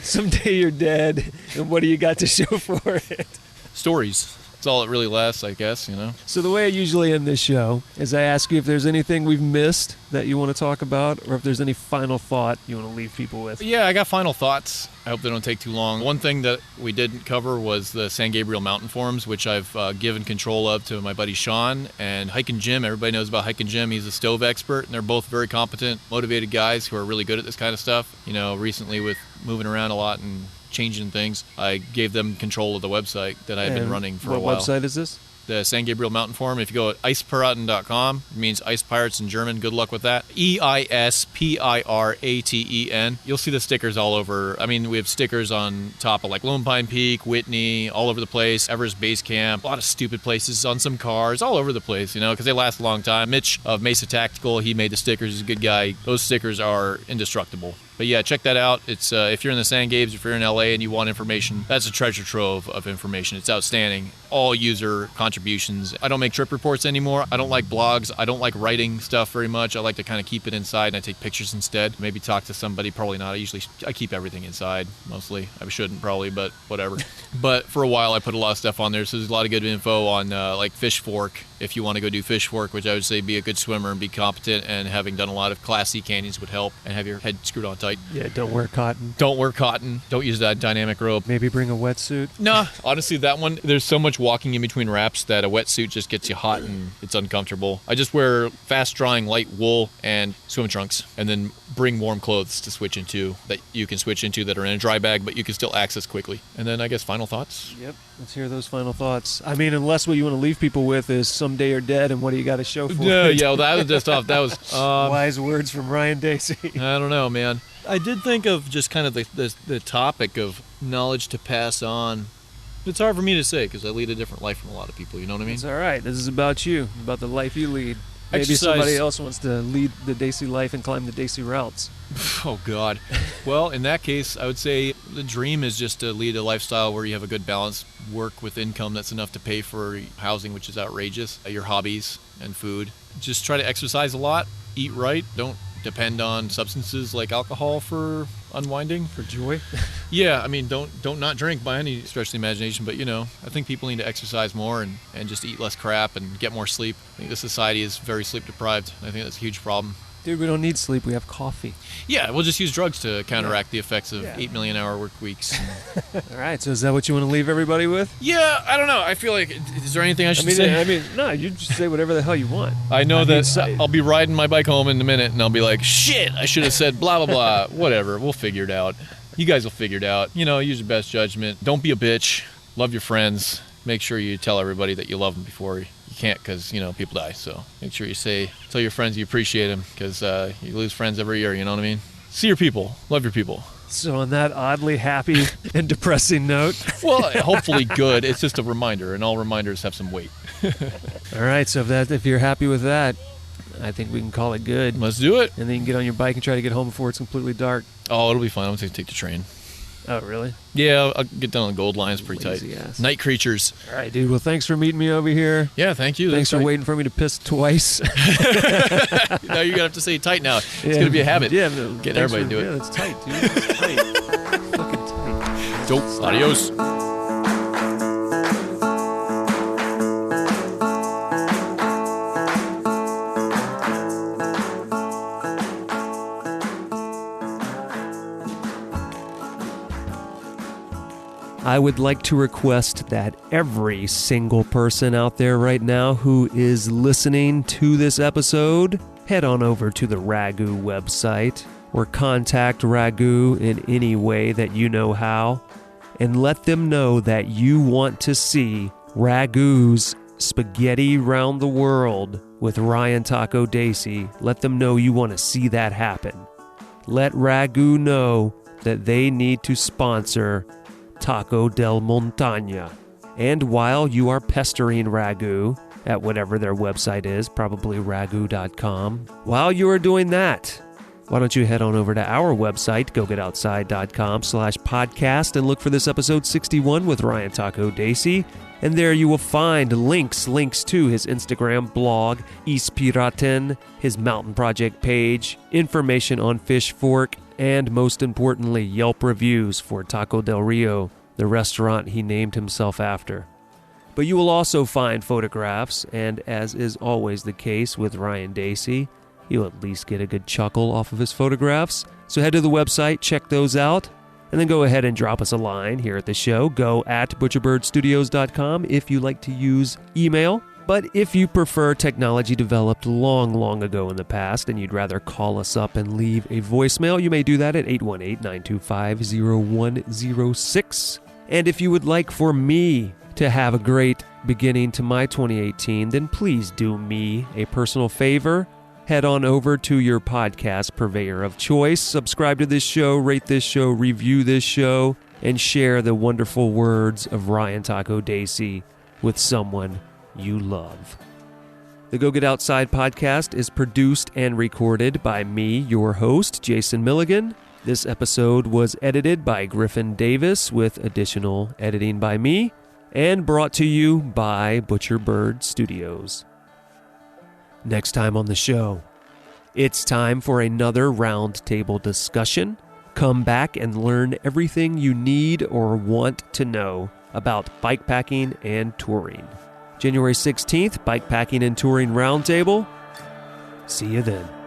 someday you're dead, and what do you got to show for it? Stories. That's all it really lasts, I guess, So the way I usually end this show is I ask you if there's anything we've missed that you want to talk about, or if there's any final thought you want to leave people with. Yeah, I got final thoughts. I hope they don't take too long. One thing that we didn't cover was the San Gabriel mountain forums, which I've given control of to my buddy Sean. And Hike and Jim, everybody knows about Hike and Jim. He's a stove expert, and they're both very competent, motivated guys who are really good at this kind of stuff. Recently with moving around a lot and changing things, I gave them control of the website that I had been running for a while. What website is this? The San Gabriel Mountain Forum. If you go at eispiraten.com, it means ice pirates in German. Good luck with that. EISPIRATEN. You'll see the stickers all over. I mean, we have stickers on top of like Lone Pine Peak, Whitney, all over the place, Everest Base Camp, a lot of stupid places on some cars, all over the place, because they last a long time. Mitch of Mesa Tactical, he made the stickers. He's a good guy. Those stickers are indestructible. But yeah, check that out. It's if you're in the San Gabes, if you're in LA and you want information, that's a treasure trove of information. It's outstanding. All user contributions. I don't make trip reports anymore. I don't like blogs. I don't like writing stuff very much. I like to kind of keep it inside, and I take pictures instead. Maybe talk to somebody. Probably not. I keep everything inside mostly. I shouldn't probably, but whatever. But for a while, I put a lot of stuff on there. So there's a lot of good info on like fish fork. If you want to go do fish fork, which I would say be a good swimmer and be competent, and having done a lot of Class C canyons would help, and have your head screwed on tight. Yeah, don't wear cotton. Don't wear cotton. Don't use that dynamic rope. Maybe bring a wetsuit. Nah, honestly, that one, there's so much walking in between wraps that a wetsuit just gets you hot and it's uncomfortable. I just wear fast-drying light wool and swim trunks, and then bring warm clothes to switch into, that you can switch into that are in a dry bag, but you can still access quickly. And then I guess final thoughts? Yep, let's hear those final thoughts. I mean, unless what you want to leave people with is someday you're dead and what do you got to show for it? Yeah, well, that was just off. That was... wise words from Ryan Dacey. I don't know, man. I did think of just kind of the topic of knowledge to pass on. It's hard for me to say because I lead a different life from a lot of people, you know what I mean? It's all right. This is about you, about the life you lead. Maybe Exercise. Somebody else wants to lead the Dacey life and climb the Dacey routes. Oh, God. Well, in that case, I would say the dream is just to lead a lifestyle where you have a good balance, work with income that's enough to pay for housing, which is outrageous, your hobbies and food. Just try to exercise a lot, eat right, don't depend on substances like alcohol for unwinding. For joy? Yeah, I mean, don't not drink by any stretch of the imagination, but, I think people need to exercise more and just eat less crap and get more sleep. I think the society is very sleep deprived. I think that's a huge problem. Dude, we don't need sleep. We have coffee. Yeah, we'll just use drugs to counteract the effects of 8 million hour work weeks. All right, so is that what you want to leave everybody with? Yeah, I don't know. I feel like, is there anything I should say? No, you just say whatever the hell you want. I know I'll be riding my bike home in a minute, and I'll be like, shit, I should have said blah, blah, blah. Whatever, we'll figure it out. You guys will figure it out. Use your best judgment. Don't be a bitch. Love your friends. Make sure you tell everybody that you love them before you can't, because people die. So make sure you tell your friends you appreciate them, because you lose friends every year. You know what I mean? See your people, love your people. So on that oddly happy and depressing note, well, hopefully good. It's just a reminder, and all reminders have some weight. All right, so if you're happy with that, I think we can call it good. Let's do it. And then you can get on your bike and try to get home before it's completely dark. Oh, it'll be fine. I'm going to take the train. Oh, really? Yeah, I'll get down on the Gold Line. It's pretty tight. Ass. Night creatures. All right, dude. Well, thanks for meeting me over here. Yeah, thank you. Thanks for waiting for me to piss twice. Now you're going to have to say tight now. It's going to be a habit. Yeah, getting everybody to do it. Yeah, it's tight, dude. It's tight. Fucking tight. Dope. Adios. I would like to request that every single person out there right now who is listening to this episode head on over to the Ragu website or contact Ragu in any way that you know how, and let them know that you want to see Ragu's Spaghetti Round the World with Ryan Taco Dacey. Let them know you want to see that happen. Let Ragu know that they need to sponsor Taco del Montaña. And while you are pestering Ragu at whatever their website is, probably ragu.com, while you are doing that, why don't you head on over to our website, gogetoutside.com/podcast, and look for this episode 61 with Ryan Taco Dacey. And there you will find links to his Instagram blog, Ispiraten, his mountain project page, information on Fish Fork, and most importantly, Yelp reviews for Taco del Rio, the restaurant he named himself after. But you will also find photographs, and as is always the case with Ryan Dacey, you'll at least get a good chuckle off of his photographs. So head to the website, check those out, and then go ahead and drop us a line here at the show. Go at butcherbirdstudios.com if you like to use email. But if you prefer technology developed long ago in the past and you'd rather call us up and leave a voicemail, you may do that at 818-925-0106. And if you would like for me to have a great beginning to my 2018, then please do me a personal favor. Head on over to your podcast purveyor of choice, subscribe to this show, rate this show, review this show, and share the wonderful words of Ryan Taco Dacey with someone you love. The Go Get Outside podcast is produced and recorded by me, your host, Jason Milligan. This episode was edited by Griffin Davis with additional editing by me, and brought to you by Butcher Bird Studios. Next time on the show, it's time for another roundtable discussion. Come back and learn everything you need or want to know about bikepacking and touring. January 16th, Bikepacking and Touring Roundtable. See you then.